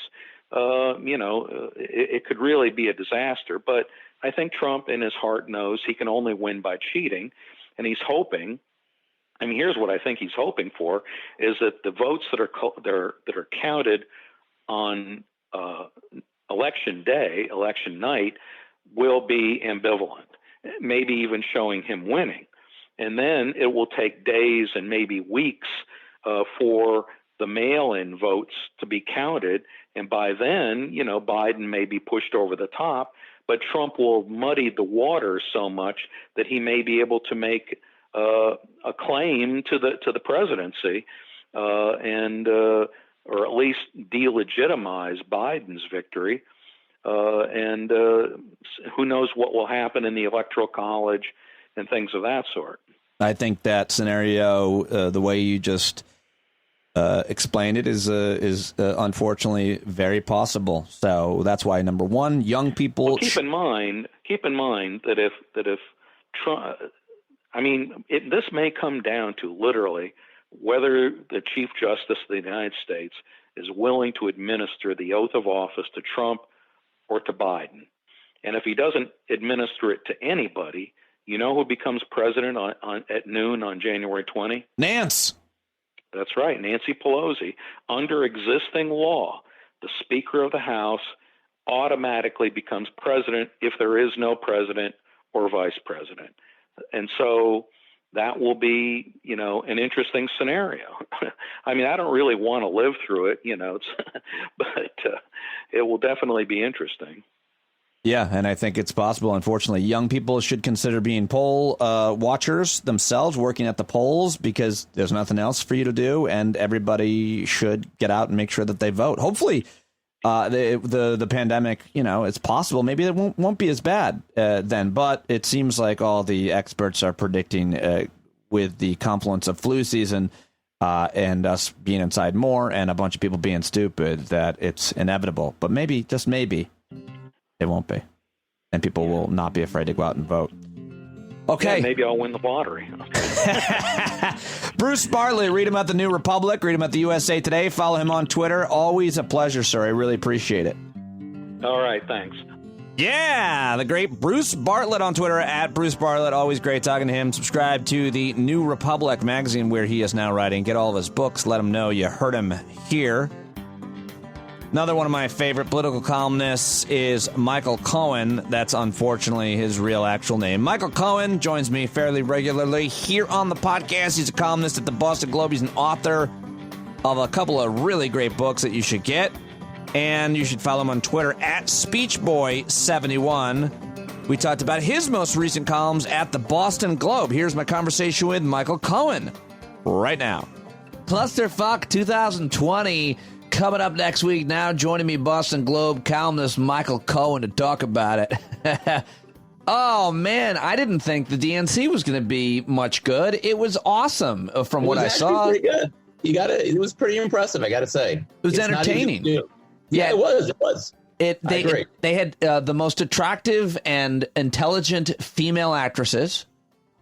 it could really be a disaster. But I think Trump in his heart knows he can only win by cheating, and he's hoping. I mean, here's what I think he's hoping for: is that the votes that are counted on election day, election night, will be ambivalent, maybe even showing him winning, and then it will take days and maybe weeks for the mail-in votes to be counted, and by then, Biden may be pushed over the top, but Trump will muddy the waters so much that he may be able to make a claim to the presidency, or at least delegitimize Biden's victory. And who knows what will happen in the Electoral College and things of that sort. I think that scenario, the way you just explained it, is unfortunately very possible. So that's why, number one, young people. Well, keep in mind that if Trump, this may come down to literally whether the Chief Justice of the United States is willing to administer the oath of office to Trump or to Biden. And if he doesn't administer it to anybody, who becomes president at noon on January 20? Nance. That's right, Nancy Pelosi. Under existing law, the Speaker of the House automatically becomes president if there is no president or vice president. And so that will be, an interesting scenario. I mean, I don't really want to live through it, but it will definitely be interesting. Yeah, and I think it's possible. Unfortunately, young people should consider being poll watchers themselves, working at the polls, because there's nothing else for you to do, and everybody should get out and make sure that they vote. Hopefully, the pandemic, it's possible. Maybe it won't be as bad then, but it seems like all the experts are predicting with the confluence of flu season and us being inside more and a bunch of people being stupid that it's inevitable. But maybe, just maybe, it won't be. And people will not be afraid to go out and vote. Okay. Yeah, maybe I'll win the lottery. Bruce Bartlett, read him at the New Republic, read him at the USA Today, follow him on Twitter. Always a pleasure, sir. I really appreciate it. All right, thanks. Yeah, the great Bruce Bartlett on Twitter, at Bruce Bartlett. Always great talking to him. Subscribe to the New Republic magazine, where he is now writing. Get all of his books. Let him know you heard him here. Another one of my favorite political columnists is Michael Cohen. That's unfortunately his real actual name. Michael Cohen joins me fairly regularly here on the podcast. He's a columnist at the Boston Globe. He's an author of a couple of really great books that you should get. And you should follow him on Twitter at SpeechBoy71. We talked about his most recent columns at the Boston Globe. Here's my conversation with Michael Cohen right now. Clusterfuck 2020 coming up next week. Now joining me, Boston Globe columnist Michael Cohen, to talk about it. Oh, man, I didn't think the DNC was going to be much good. It was awesome from what I saw. Pretty good. It was pretty impressive, I got to say. It was entertaining. Yeah, it was. I agree. They had the most attractive and intelligent female actresses.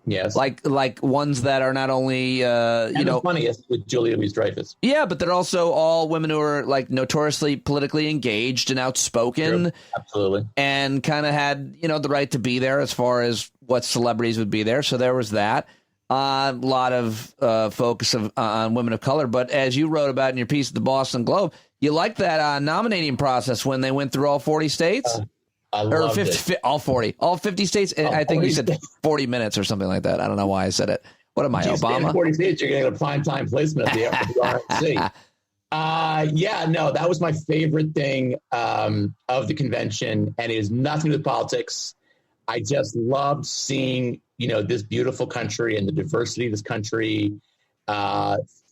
Yes, like ones that are not only the funniest with Julia Louis-Dreyfus. Yeah, but they're also all women who are like notoriously politically engaged and outspoken. True. Absolutely, and kind of had the right to be there as far as what celebrities would be there. So there was that. A lot of focus on women of color. But as you wrote about in your piece at the Boston Globe, you liked that nominating process when they went through all 40 states? I loved it. All 40. All 50 states? I think you said 40 minutes or something like that. I don't know why I said it. What am I, Obama? In 40 states, you're going to get a prime-time placement at the RNC. That was my favorite thing of the convention, and it has nothing to do with politics. I just loved seeing, this beautiful country and the diversity of this country.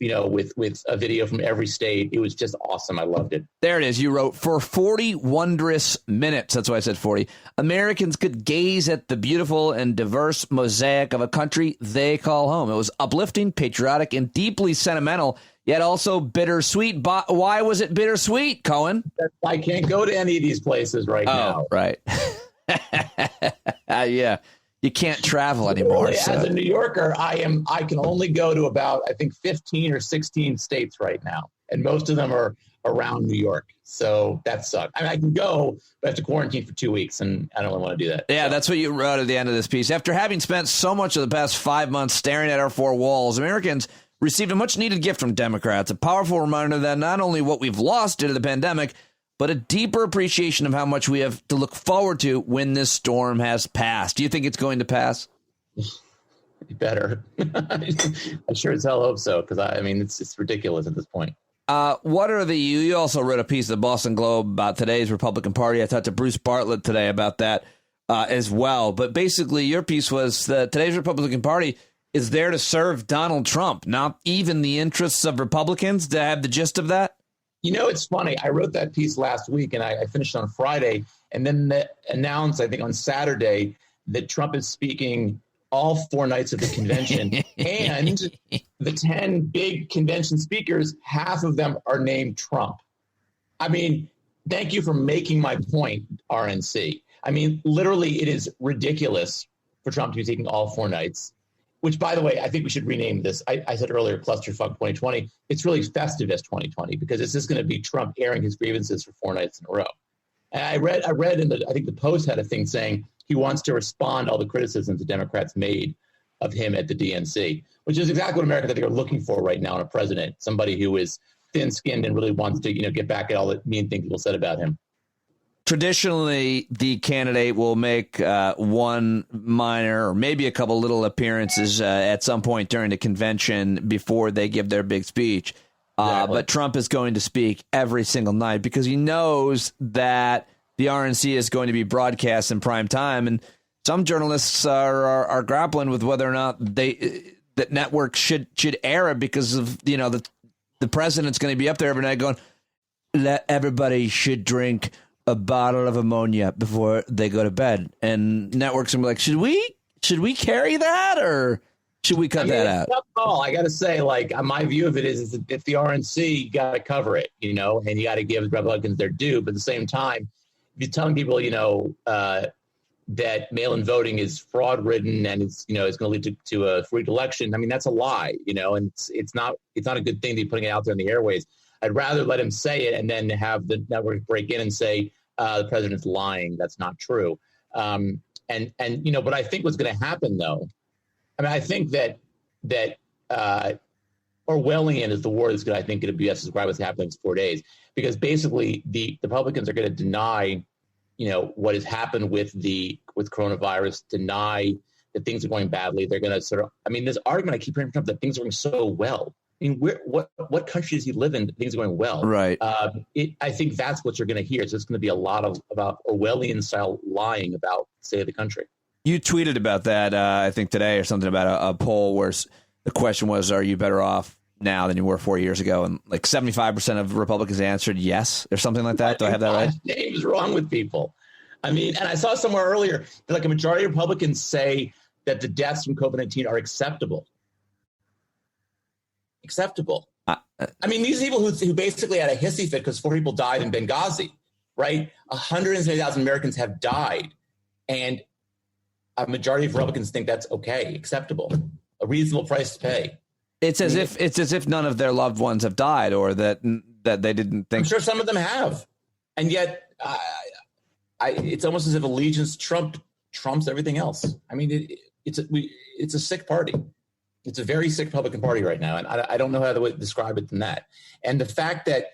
with a video from every state. It was just awesome. I loved it. There it is. You wrote, for 40 wondrous minutes, that's why I said 40, Americans could gaze at the beautiful and diverse mosaic of a country they call home. It was uplifting, patriotic, and deeply sentimental, yet also bittersweet. Why was it bittersweet, Cohen? I can't go to any of these places right now. Right. Yeah. You can't travel anymore. Really, as a New Yorker, I can only go to about, I think, 15 or 16 states right now. And most of them are around New York. So that sucks. I mean, I can go, but I have to quarantine for 2 weeks, and I don't really want to do that. Yeah, that's what you wrote at the end of this piece. After having spent so much of the past 5 months staring at our four walls, Americans received a much-needed gift from Democrats, a powerful reminder that not only what we've lost due to the pandemic, but a deeper appreciation of how much we have to look forward to when this storm has passed. Do you think it's going to pass? Better. I sure as hell hope so, because it's ridiculous at this point. You also wrote a piece in the Boston Globe about today's Republican Party. I talked to others.Bartlett today about that as well. But basically, your piece was that today's Republican Party is there to serve Donald Trump, not even the interests of Republicans. Do I have the gist of that? It's funny. I wrote that piece last week, and I finished on Friday, and then announced, I think, on Saturday that Trump is speaking all 4 nights of the convention. And the 10 big convention speakers, half of them are named Trump. I mean, thank you for making my point, RNC. I mean, literally, it is ridiculous for Trump to be taking all 4 nights. Which, by the way, I think we should rename this. I said earlier, Clusterfuck 2020. It's really Festivus 2020, because it's just going to be Trump airing his grievances for 4 nights in a row. And I read I think the Post had a thing saying he wants to respond to all the criticisms the Democrats made of him at the DNC, which is exactly what Americans, I think, are looking for right now in a president, somebody who is thin-skinned and really wants to, get back at all the mean things people said about him. Traditionally, the candidate will make one minor or maybe a couple little appearances at some point during the convention before they give their big speech. Exactly. But Trump is going to speak every single night because he knows that the RNC is going to be broadcast in prime time. And some journalists are grappling with whether or not that networks should air it because of, the president's going to be up there every night going, everybody should drink a bottle of ammonia before they go to bed. And networks are like, should we carry that, or should we cut that out? Tough call. I got to say, my view of it is that if the RNC got to cover it, and you got to give Republicans their due. But at the same time, if you're telling people, that mail-in voting is fraud-ridden and it's going to lead to a free election, I mean, that's a lie, and it's not a good thing to be putting it out there in the airways. I'd rather let him say it and then have the network break in and say the president's lying. That's not true. But I think what's going to happen, though, I think that Orwellian is the word that's going to be described what's happening in 4 days, because basically the Republicans are going to deny, what has happened with coronavirus, deny that things are going badly. They're going to this argument I keep hearing from Trump that things are going so well. I mean, what country does he live in that things are going well? Right. I think that's what you're going to hear. So it's going to be a lot about Orwellian style lying about the state of the country. You tweeted about that, I think today, or something about a poll where the question was, are you better off now than you were 4 years ago? And 75% of Republicans answered yes, or something like that. Do I have that right? What is wrong with people? I mean, and I saw somewhere earlier that a majority of Republicans say that the deaths from COVID-19 are acceptable. These people who basically had a hissy fit because 4 people died in Benghazi, right? 170,000 Americans have died, and a majority of Republicans think that's okay, acceptable, a reasonable price to pay. It's as if none of their loved ones have died, or that they didn't think. I'm sure some of them have, and yet it's almost as if allegiance trumps everything else. I mean, it's a sick party. It's a very sick Republican Party right now, and I don't know how to describe it than that. And the fact that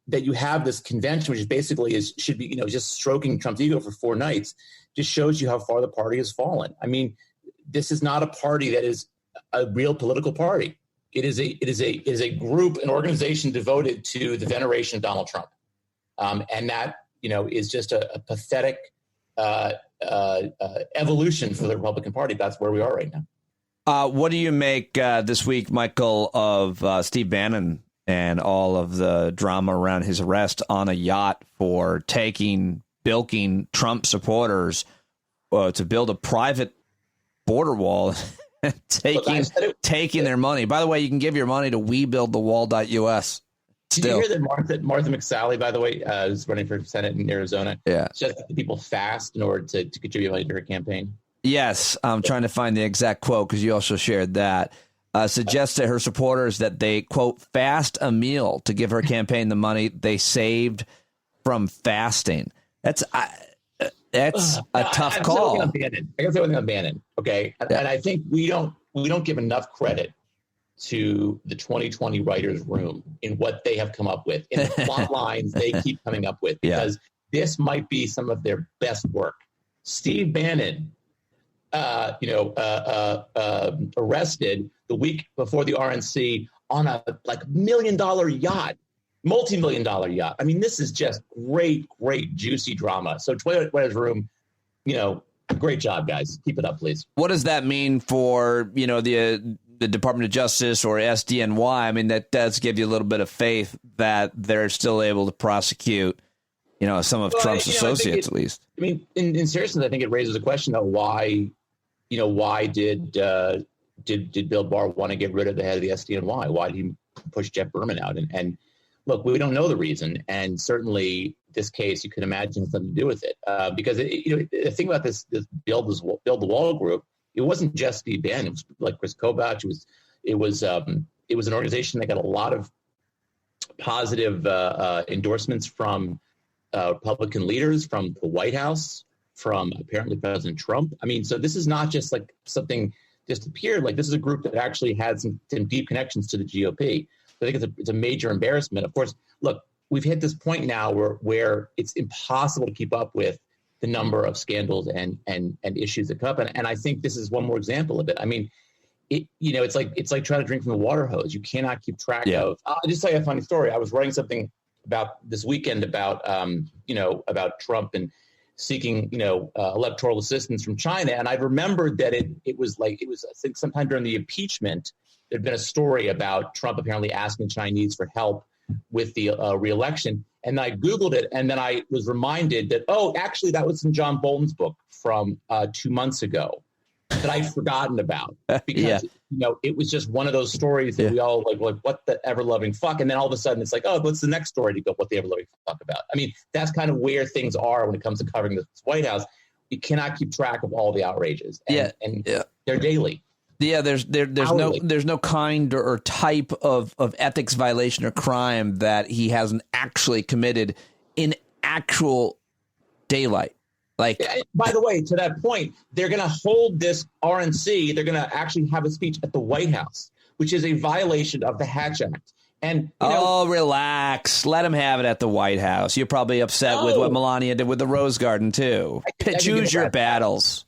that you have this convention, which basically should be just stroking Trump's ego for 4 nights, just shows you how far the party has fallen. I mean, this is not a party that is a real political party. It is a group, an organization devoted to the veneration of Donald Trump, and that is just a pathetic evolution for the Republican Party. That's where we are right now. What do you make this week, Michael, of Steve Bannon and all of the drama around his arrest on a yacht for bilking Trump supporters to build a private border wall, taking their money? By the way, you can give your money to webuildthewall.us. Did you hear that Martha McSally, by the way, is running for Senate in Arizona? Yeah. She has people fast in order to contribute money to her campaign. Yes, I'm trying to find the exact quote because you also shared that. Suggests to her supporters that they, quote, fast a meal to give her campaign the money they saved from fasting. That's a tough call. I got to say one thing on Bannon, okay? Yeah. And I think we don't give enough credit to the 2020 writers' room in what they have come up with, in the plot lines they keep coming up with, because this might be some of their best work. Steve Bannon, arrested the week before the RNC on a $1 million yacht, multi-million-dollar yacht. I mean, this is just great, juicy drama. So Twitter's room, great job, guys. Keep it up, please. What does that mean for, the Department of Justice or SDNY? I mean, that does give you a little bit of faith that they're still able to prosecute, some of Trump's associates, at least. I mean, in seriousness, I think it raises a question of why did Bill Barr want to get rid of the head of the SDNY? Why did he push Jeff Berman out? And look, we don't know the reason. And certainly this case, you can imagine has something to do with it. Because the thing about this Build the Wall group, it wasn't just Steve Bannon. It was like Chris Kobach. It was an organization that got a lot of positive endorsements from Republican leaders, from the White House, from apparently President Trump. I mean, so this is not just like something just appeared. Like, this is a group that actually had some deep connections to the GOP. So I think it's a major embarrassment. Of course, look, we've hit this point now where it's impossible to keep up with the number of scandals and issues that come up. And I think this is one more example of it. I mean, it's like trying to drink from the water hose. You cannot keep track of. I'll just tell you a funny story. I was writing something about this weekend about Trump and seeking, electoral assistance from China. And I remembered that it was I think sometime during the impeachment, there'd been a story about Trump apparently asking the Chinese for help with the reelection. And I Googled it, and then I was reminded that, actually, that was in John Bolton's book from 2 months ago that I'd forgotten about, because it was just one of those stories that we all like what the ever-loving fuck, and then all of a sudden it's like, what's the next story to go? What the ever-loving fuck about? I mean, that's kind of where things are when it comes to covering the White House. You cannot keep track of all the outrages, and they're daily. Yeah, there's no kind or type of ethics violation or crime that he hasn't actually committed in actual daylight. Like, by the way, to that point, they're going to hold this RNC. They're going to actually have a speech at the White House, which is a violation of the Hatch Act. And relax. Let him have it at the White House. You're probably upset with what Melania did with the Rose Garden, too. Choose your battles.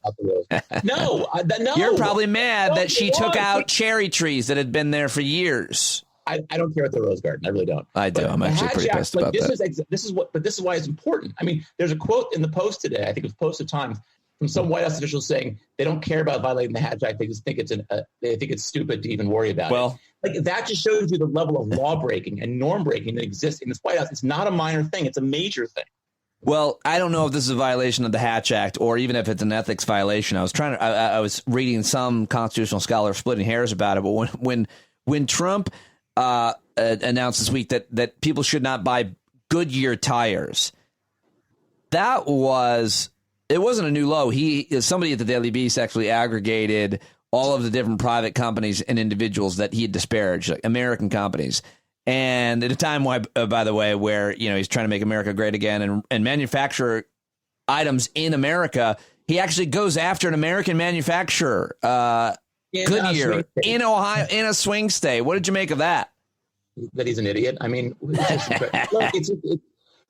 No. You're probably mad that she took out cherry trees that had been there for years. I don't care about the Rose Garden. I really don't. I do. I'm actually pretty pissed about that. This is why it's important. I mean, there's a quote in the Post today, I think it was Post at Times, from some White House officials saying they don't care about violating the Hatch Act. They just think it's stupid to even worry about it. Like, that just shows you the level of law breaking and norm breaking that exists in this White House. It's not a minor thing. It's a major thing. Well, I don't know if this is a violation of the Hatch Act or even if it's an ethics violation. I was reading some constitutional scholar splitting hairs about it. But when Trump announced this week that people should not buy Goodyear tires, it wasn't a new low. Somebody at the Daily Beast actually aggregated all of the different private companies and individuals that he had disparaged, like American companies. And at a time, by the way, where he's trying to make America great again and manufacture items in America, he actually goes after an American manufacturer, Goodyear, in Ohio, in a swing state. What did you make of that? That he's an idiot. I mean, look,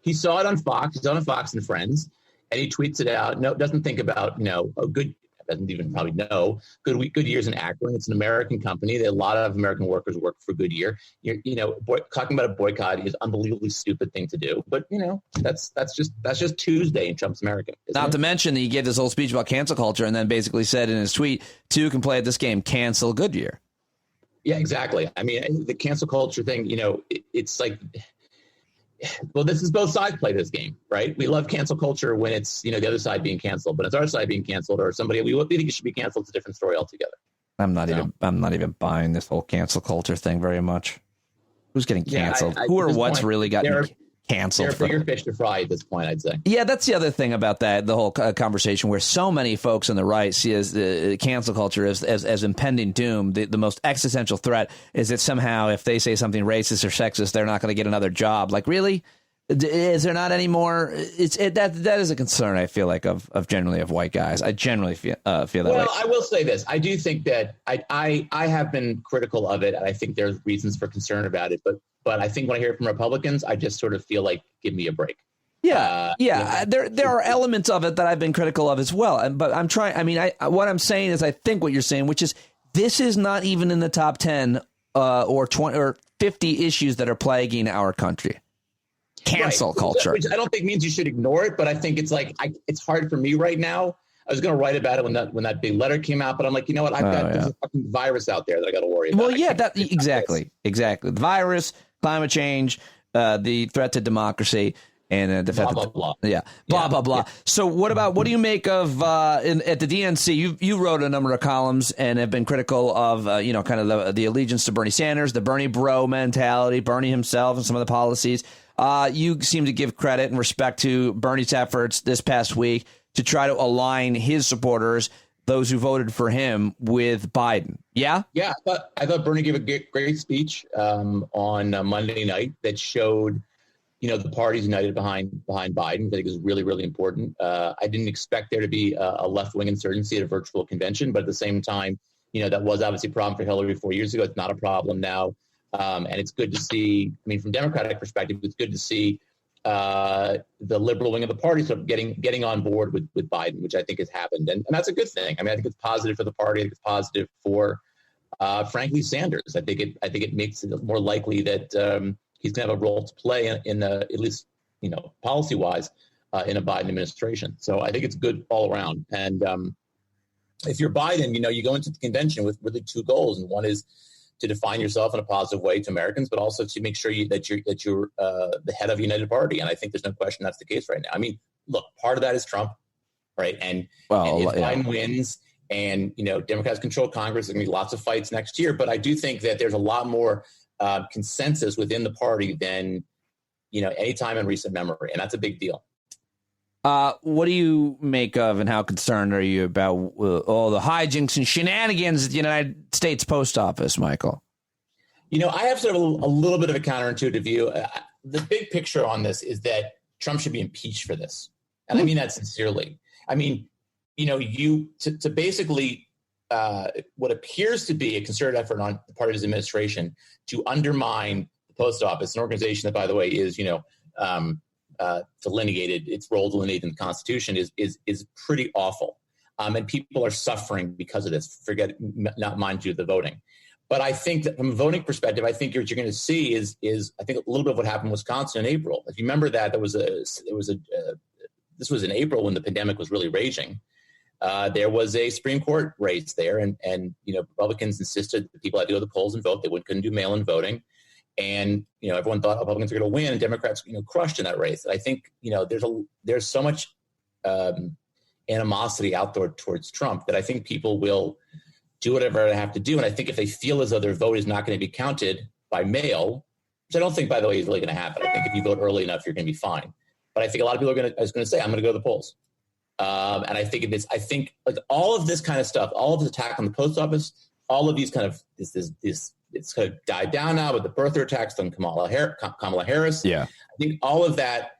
he saw it on Fox. He's on Fox and Friends, and he tweets it out. No, doesn't think about a good. doesn't even probably know. Goodyear's in Akron. It's an American company. A lot of American workers work for Goodyear. Talking about a boycott is an unbelievably stupid thing to do. But that's just Tuesday in Trump's America. Not to mention that he gave this whole speech about cancel culture and then basically said in his tweet, "Two can play at this game. Cancel Goodyear." Yeah, exactly. I mean, the cancel culture thing. It's like. Well, this is both sides play this game, right? We love cancel culture when it's, the other side being canceled, but it's our side being canceled or somebody we think it should be canceled. It's a different story altogether. I'm not even buying this whole cancel culture thing very much. Who's getting canceled? Who or what's really gotten canceled? They're bigger fish to fry at this point, I'd say. Yeah, that's the other thing about the whole conversation where so many folks on the right see as the cancel culture as impending doom. The most existential threat is that somehow if they say something racist or sexist, they're not going to get another job. Like, really? Is there not any more? That is a concern, I feel like, of generally of white guys. I generally feel that way. Well, I will say this. I do think that I have been critical of it, and I think there's reasons for concern about it. But I think when I hear it from Republicans, I just sort of feel like, give me a break. Yeah. There are elements of it that I've been critical of as well. But I'm trying. I mean, what I'm saying is I think what you're saying, which is this is not even in the top 10 or 20 or 50 issues that are plaguing our country. Cancel culture. Which I don't think means you should ignore it, but I think it's like it's hard for me right now. I was going to write about it when that big letter came out, but I'm like, you know what? There's a fucking virus out there that I got to worry about. Well, yeah, exactly. The virus, climate change, the threat to democracy, and the blah, blah, blah. Blah, blah. So what do you make of at the DNC? You wrote a number of columns and have been critical of, kind of the allegiance to Bernie Sanders, the Bernie bro mentality, Bernie himself and some of the policies. You seem to give credit and respect to Bernie's efforts this past week to try to align his supporters, those who voted for him, with Biden. Yeah? Yeah, I thought Bernie gave a great speech on Monday night that showed, the party's united behind Biden. I think it was really, really important. I didn't expect there to be a left-wing insurgency at a virtual convention, but at the same time, that was obviously a problem for Hillary 4 years ago. It's not a problem now. And it's good to see, from Democratic perspective, it's good to see the liberal wing of the party sort of getting on board with Biden, which I think has happened. And that's a good thing. I think it's positive for the party. I think it's positive for, frankly, Sanders. I think it makes it more likely that he's going to have a role to play in at least, policy-wise, in a Biden administration. So I think it's good all around. And if you're Biden, you go into the convention with really two goals. And one is to define yourself in a positive way to Americans, but also to make sure that you're the head of a united party. And I think there's no question that's the case right now. Look, part of that is Trump, right? And if Biden wins and, Democrats control Congress, there's going to be lots of fights next year. But I do think that there's a lot more consensus within the party than, any time in recent memory. And that's a big deal. What do you make of and how concerned are you about all the hijinks and shenanigans at the United States Post Office, Michael? I have sort of a little bit of a counterintuitive view. The big picture on this is that Trump should be impeached for this. And I mean that sincerely. To basically what appears to be a concerted effort on the part of his administration to undermine the Post Office, an organization that, by the way, is, delineated, its role delineated in the Constitution is pretty awful. And people are suffering because of this. Not mind you, the voting. But I think that from a voting perspective, I think what you're going to see is I think a little bit of what happened in Wisconsin in April. If you remember that, this was in April when the pandemic was really raging. There was a Supreme Court race there, and Republicans insisted that people had to go to the polls and vote. They couldn't do mail-in voting. And, everyone thought Republicans were going to win, and Democrats, crushed in that race. And I think, there's so much animosity out there towards Trump that I think people will do whatever they have to do. And I think if they feel as though their vote is not going to be counted by mail, which I don't think, by the way, is really going to happen. I think if you vote early enough, you're going to be fine. But I think a lot of people are going to say, I'm going to go to the polls. And I think like all of this kind of stuff, all of the attack on the post office, all of these kind of this it's kind of died down now with the birther attacks on Kamala Harris. Yeah. I think all of that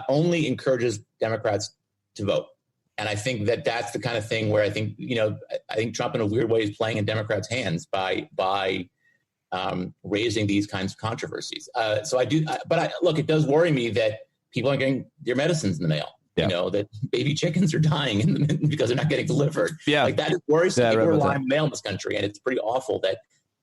only encourages Democrats to vote. And I think that's the kind of thing where I think Trump in a weird way is playing in Democrats' hands by raising these kinds of controversies. So I do. Look, it does worry me that people aren't getting their medicines in the mail. Yeah. You know, that baby chickens are dying because they're not getting delivered. Yeah. Like that is worrisome. Yeah, People right rely on mail in this country, and it's pretty awful that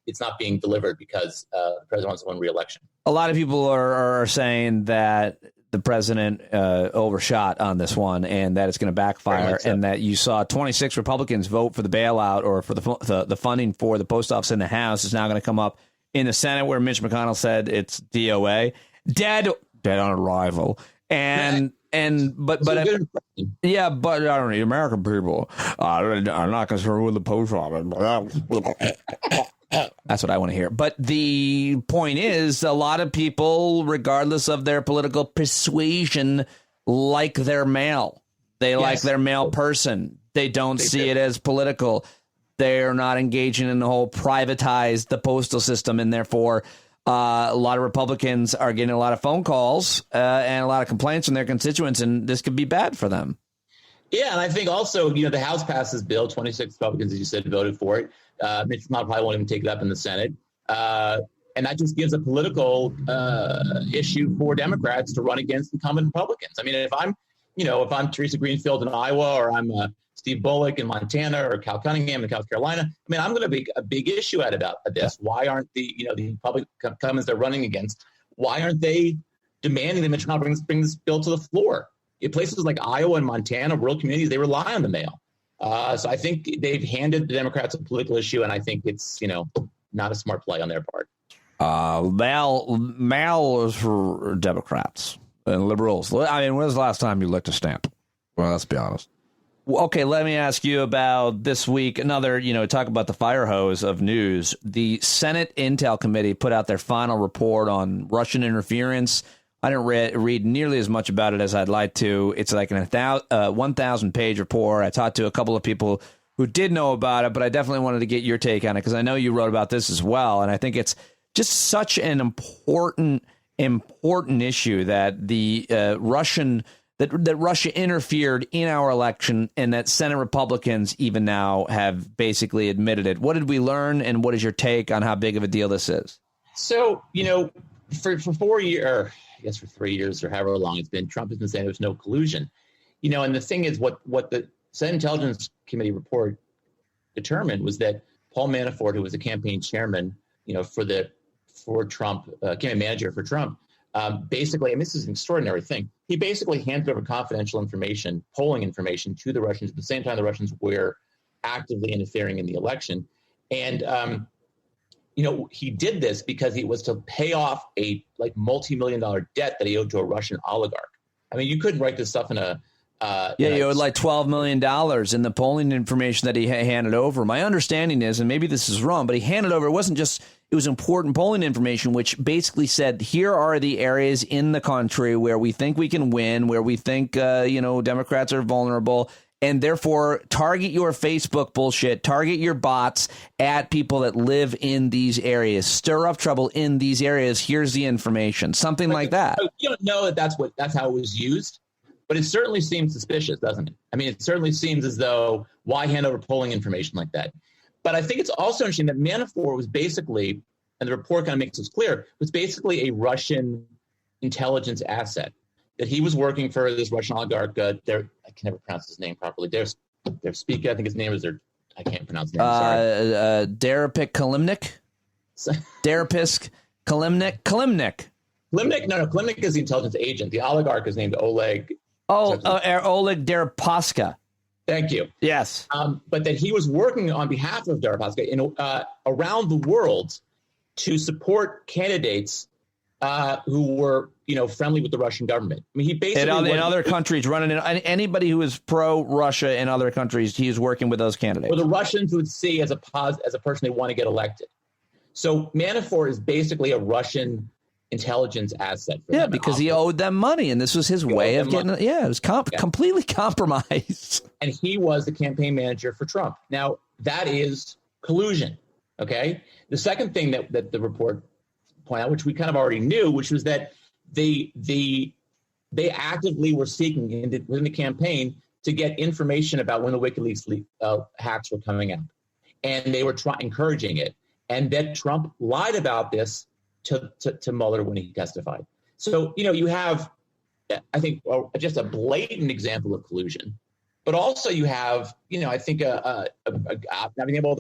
it's not being delivered because the president wants to win re-election. A lot of people are saying that the president overshot on this one and that it's going to backfire, and that you saw 26 Republicans vote for the bailout or for the funding for the post office in the House is now going to come up in the Senate, where Mitch McConnell said it's DOA, dead on arrival. But I don't know, the American people are not concerned with the post office. That's what I want to hear. But the point is, a lot of people, regardless of their political persuasion, like their mail. They like their mail person. They don't see it as political. They're not engaging in the whole privatize the postal system, and therefore a lot of Republicans are getting a lot of phone calls and a lot of complaints from their constituents, and this could be bad for them. Yeah, and I think also, the House passed this bill. 26 Republicans, as you said, voted for it. Mitch McConnell probably won't even take it up in the Senate. And that just gives a political issue for Democrats to run against incumbent Republicans. I mean, if I'm Teresa Greenfield in Iowa, or I'm Steve Bullock in Montana, or Cal Cunningham in South Carolina, I mean, I'm going to make a big issue out about this. Why aren't the Republican incumbents they're running against, why aren't they demanding that Mitch McConnell bring this bill to the floor? In places like Iowa and Montana, rural communities, they rely on the mail. So I think they've handed the Democrats a political issue, and I think it's, not a smart play on their part. Mail is for Democrats and liberals. I mean, when was the last time you licked a stamp? Well, let's be honest. Okay, let me ask you about this week. Another, talk about the fire hose of news. The Senate Intel Committee put out their final report on Russian interference. I didn't read nearly as much about it as I'd like to. It's like an 1,000-page report. I talked to a couple of people who did know about it, but I definitely wanted to get your take on it because I know you wrote about this as well, and I think it's just such an important issue that the that Russia interfered in our election, and that Senate Republicans even now have basically admitted it. What did we learn, and what is your take on how big of a deal this is? So, for 4 years, I guess for 3 years or however long it's been, Trump has been saying there's no collusion. And the thing is, what the Senate Intelligence Committee report determined was that Paul Manafort, who was the campaign chairman, for Trump, campaign manager for Trump, basically, and this is an extraordinary thing, he basically handed over confidential information, polling information, to the Russians at the same time the Russians were actively interfering in the election. And he did this because it was to pay off a multi-million-dollar debt that he owed to a Russian oligarch. I mean, you couldn't write this stuff in a he owed like $12 million in the polling information that he handed over. My understanding is, and maybe this is wrong, but he handed over, it was important polling information, which basically said, here are the areas in the country where we think we can win, where we think, Democrats are vulnerable. And therefore, target your Facebook bullshit, target your bots at people that live in these areas, stir up trouble in these areas. Here's the information, something like that. You don't know that that's how it was used, but it certainly seems suspicious, doesn't it? I mean, it certainly seems as though why hand over polling information like that? But I think it's also interesting that Manafort was basically, and the report kind of makes this clear, was basically a Russian intelligence asset. That he was working for this Russian oligarch. I can never pronounce his name properly. Their speaker, I think his name is I can't pronounce his name. Sorry. Darapik Kalimnik. Darapisk Kalimnik. Kalimnik? No. Kalimnik is the intelligence agent. The oligarch is named Oleg. Oleg Deripaska. Thank you. Yes. But that he was working on behalf of Deripaska around the world to support candidates who were, friendly with the Russian government. I mean, he basically in other countries running anybody who is pro-Russia in other countries, he's working with those candidates. Well, the Russians would see as a person they want to get elected. So Manafort is basically a Russian intelligence asset. For them because he owed them money, and this was his way of getting. Money. Yeah, it was completely compromised. And he was the campaign manager for Trump. Now that is collusion. Okay. The second thing that the report point out, which we kind of already knew, which was that they actively were seeking within the campaign to get information about when the WikiLeaks hacks were coming out, and they were encouraging it, and that Trump lied about this to Mueller when he testified. So you have I think, just a blatant example of collusion. But also you have, I think the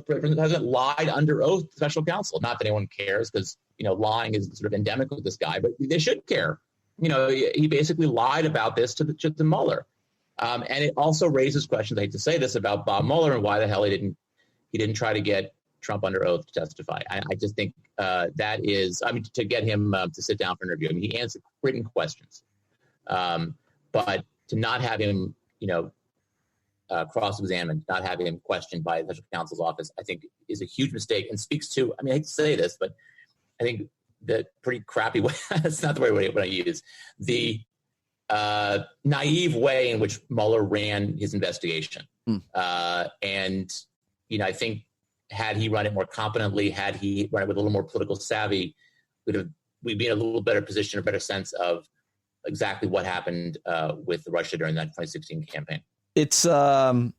president lied under oath to special counsel. Not that anyone cares because, lying is sort of endemic with this guy, but they should care. He basically lied about this to Mueller. And it also raises questions, I hate to say this, about Bob Mueller and why the hell he didn't try to get Trump under oath to testify. I just think that is, to get him to sit down for an interview. He answered written questions. But to not have him, cross-examined, not having him questioned by the special counsel's office, I think is a huge mistake and speaks to, I hate to say this, but I think the pretty crappy way, that's not the way when I use, the naive way in which Mueller ran his investigation. And, I think had he run it more competently, had he run it with a little more political savvy, we'd be in a little better position, a better sense of exactly what happened with Russia during that 2016 campaign. It's a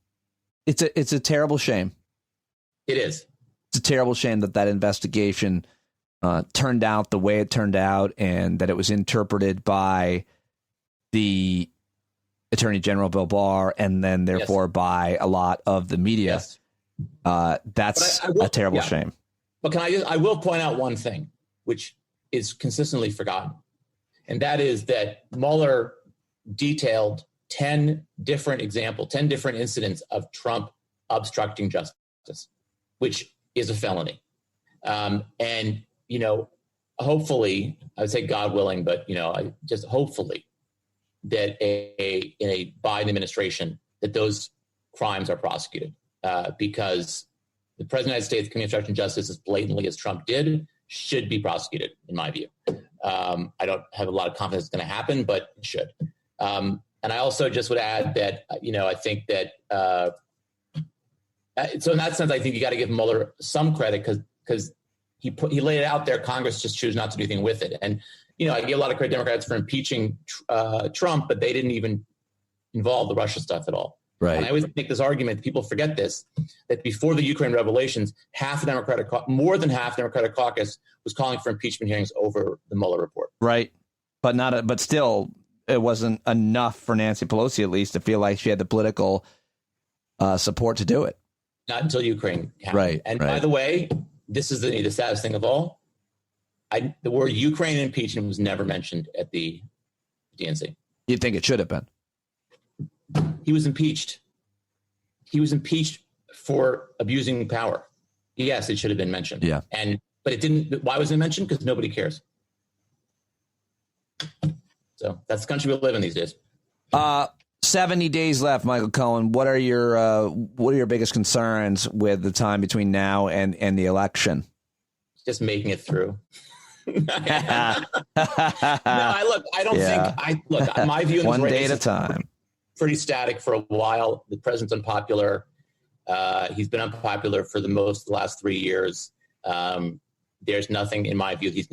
terrible shame. It is. It's a terrible shame that investigation turned out the way it turned out, and that it was interpreted by the Attorney General Bill Barr, and then therefore by a lot of the media. Yes. That's a terrible shame. But I will point out one thing, which is consistently forgotten, and that is that Mueller detailed 10 different incidents of Trump obstructing justice, which is a felony. And, hopefully, I would say God willing, but, just hopefully that in a Biden administration, that those crimes are prosecuted because the president of the United States committing obstruction of justice as blatantly as Trump did should be prosecuted, in my view. I don't have a lot of confidence it's going to happen, but it should. And I also just would add that, I think that, so in that sense, I think you got to give Mueller some credit because he laid it out there. Congress just choose not to do anything with it. And, I give a lot of credit to Democrats for impeaching Trump, but they didn't even involve the Russia stuff at all. Right. And I always make this argument, people forget this, that before the Ukraine revelations, more than half the Democratic caucus was calling for impeachment hearings over the Mueller report. Right. But still, it wasn't enough for Nancy Pelosi, at least, to feel like she had the political support to do it. Not until Ukraine happened. Right. And by the way, this is the saddest thing of all. The word Ukraine impeachment was never mentioned at the DNC. You'd think it should have been. He was impeached. He was impeached for abusing power. Yes, it should have been mentioned. Yeah. But it didn't. Why was it mentioned? Because nobody cares. So that's the country we live in these days. 70 days left, Michael Cohen. What are your biggest concerns with the time between now and the election? Just making it through. I don't think my view in one this day race at a time. Pretty static for a while. The president's unpopular. He's been unpopular for the last 3 years. There's nothing, in my view, he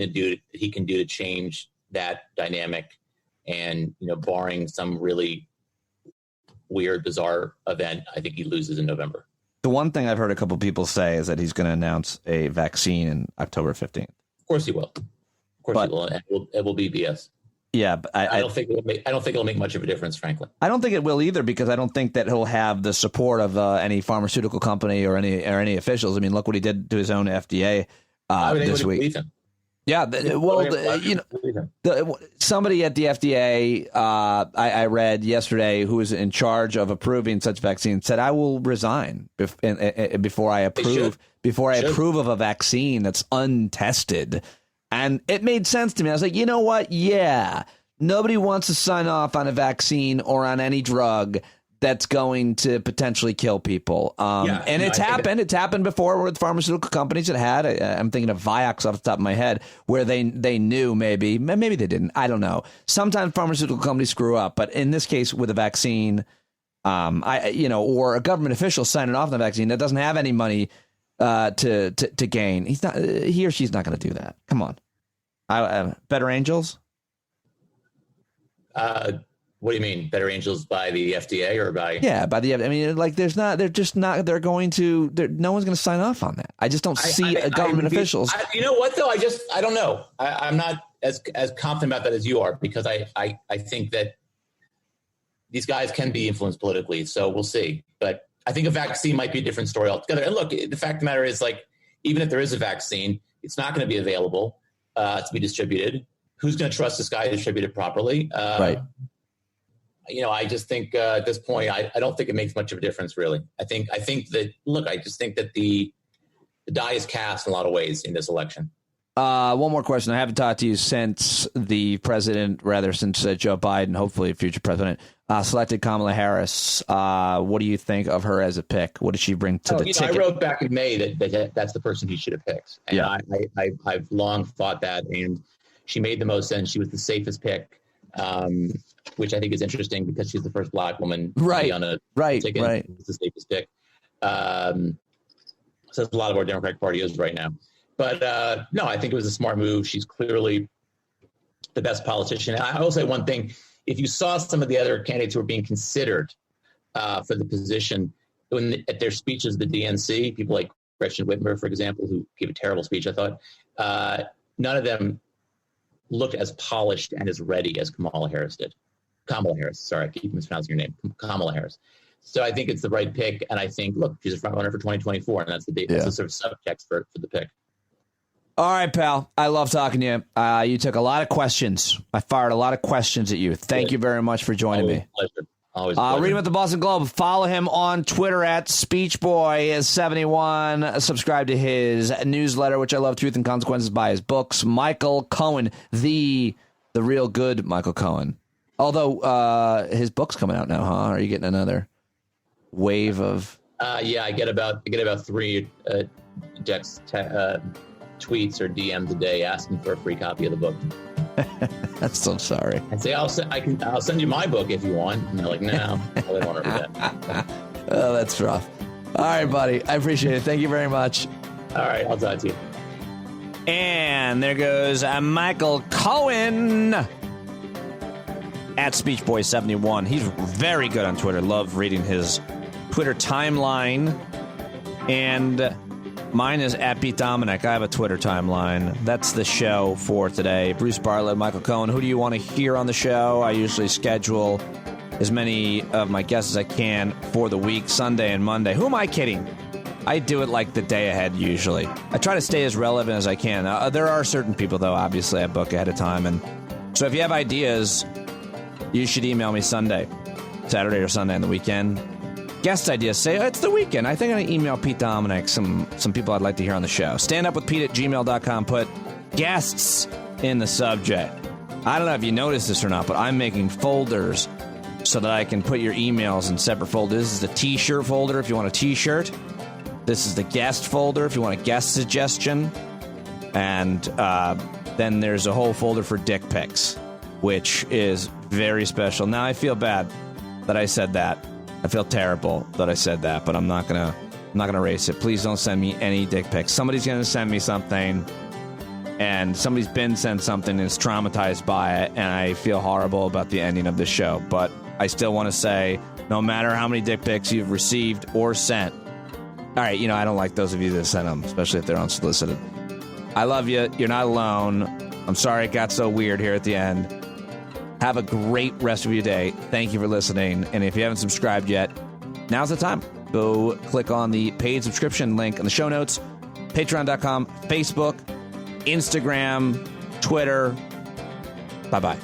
can do to change that dynamic. And, barring some really weird, bizarre event, I think he loses in November. The one thing I've heard a couple people say is that he's going to announce a vaccine in October 15th. Of course he will. He will. And it will be BS. Yeah, but I don't think it'll make much of a difference, frankly. I don't think it will either, because I don't think that he'll have the support of any pharmaceutical company or any officials. I mean, look what he did to his own FDA this week. Yeah, somebody at the FDA, I read yesterday, who was in charge of approving such vaccines, said, "I will resign before I approve of a vaccine that's untested." And it made sense to me. I was like, you know what? Yeah, nobody wants to sign off on a vaccine or on any drug that's going to potentially kill people. It's happened. It's happened before with pharmaceutical companies. It had. I'm thinking of Vioxx off the top of my head, where they knew maybe they didn't. I don't know. Sometimes pharmaceutical companies screw up, but in this case, with a vaccine, or a government official signing off on the vaccine that doesn't have any money to gain, he or she's not going to do that. Come on, better angels. What do you mean, better angels by the FDA or by? Yeah, by the. I mean, like, no one's going to sign off on that. I just don't see government officials. You know what though? I don't know. I'm not. as confident about that as you are, because I think that these guys can be influenced politically. So we'll see. But I think a vaccine might be a different story altogether. And look, the fact of the matter is, like, even if there is a vaccine, it's not going to be available to be distributed. Who's going to trust this guy to distribute it properly? Right. I just think at this point, I don't think it makes much of a difference, really. I just think that the die is cast in a lot of ways in this election. One more question. I haven't talked to you since Joe Biden, hopefully a future president, selected Kamala Harris. What do you think of her as a pick? What did she bring to the ticket? I wrote back in May that's the person he should have picked. And yeah. I've long thought that, and she made the most sense. She was the safest pick, which I think is interesting because she's the first black woman to be on a ticket. Right. It's the safest pick. So that's a lot of our Democratic Party is right now. But no, I think it was a smart move. She's clearly the best politician. I will say one thing. If you saw some of the other candidates who were being considered for the position at their speeches, the DNC, people like Gretchen Whitmer, for example, who gave a terrible speech, I thought, none of them looked as polished and as ready as Kamala Harris did. Kamala Harris, sorry, I keep mispronouncing your name. Kamala Harris. So I think it's the right pick. And I think, look, she's a front runner for 2024, and that's the sort of subtext for the pick. All right, pal. I love talking to you. You took a lot of questions. I fired a lot of questions at you. Thank you very much for joining me. Pleasure. Always a pleasure. Read him at the Boston Globe. Follow him on Twitter at SpeechBoy71. Subscribe to his newsletter, which I love, Truth and Consequences, buy his books. Michael Cohen, the real good Michael Cohen. Although his book's coming out now, huh? Are you getting another wave of? Yeah, I get about 3 tweets or DMs a day asking for a free copy of the book. I'm so sorry. I say I'll send you my book if you want. And they're like, no, I don't want to read that. Oh, that's rough. All right, buddy. I appreciate it. Thank you very much. All right, I'll talk to you. And there goes Michael Cohen at SpeechBoy71. He's very good on Twitter. Love reading his Twitter timeline. And mine is at Pete Dominic. I have a Twitter timeline. That's the show for today. Bruce Bartlett, Michael Cohen. Who do you want to hear on the show? I usually schedule as many of my guests as I can for the week, Sunday and Monday. Who am I kidding? I do it like the day ahead usually. I try to stay as relevant as I can. There are certain people, though, obviously, I book ahead of time. And so if you have ideas, you should email me Saturday or Sunday on the weekend. Guest ideas, say, it's the weekend. I think I'm going to email Pete Dominic some people I'd like to hear on the show. standupwithpete@gmail.com. Put guests in the subject. I don't know if you noticed this or not, but I'm making folders so that I can put your emails in separate folders. This is the T-shirt folder if you want a T-shirt. This is the guest folder if you want a guest suggestion. And then there's a whole folder for dick pics, which is very special. Now I feel bad that I said that. I feel terrible that I said that, but I'm not gonna erase it. Please don't send me any dick pics. Somebody's gonna send me something, and somebody's been sent something and is traumatized by it, and I feel horrible about the ending of the show. But I still want to say, no matter how many dick pics you've received or sent, all right, I don't like those of you that send them, especially if they're unsolicited. I love you. You're not alone. I'm sorry it got so weird here at the end. Have a great rest of your day. Thank you for listening. And if you haven't subscribed yet, now's the time. Go click on the paid subscription link in the show notes. Patreon.com, Facebook, Instagram, Twitter. Bye-bye.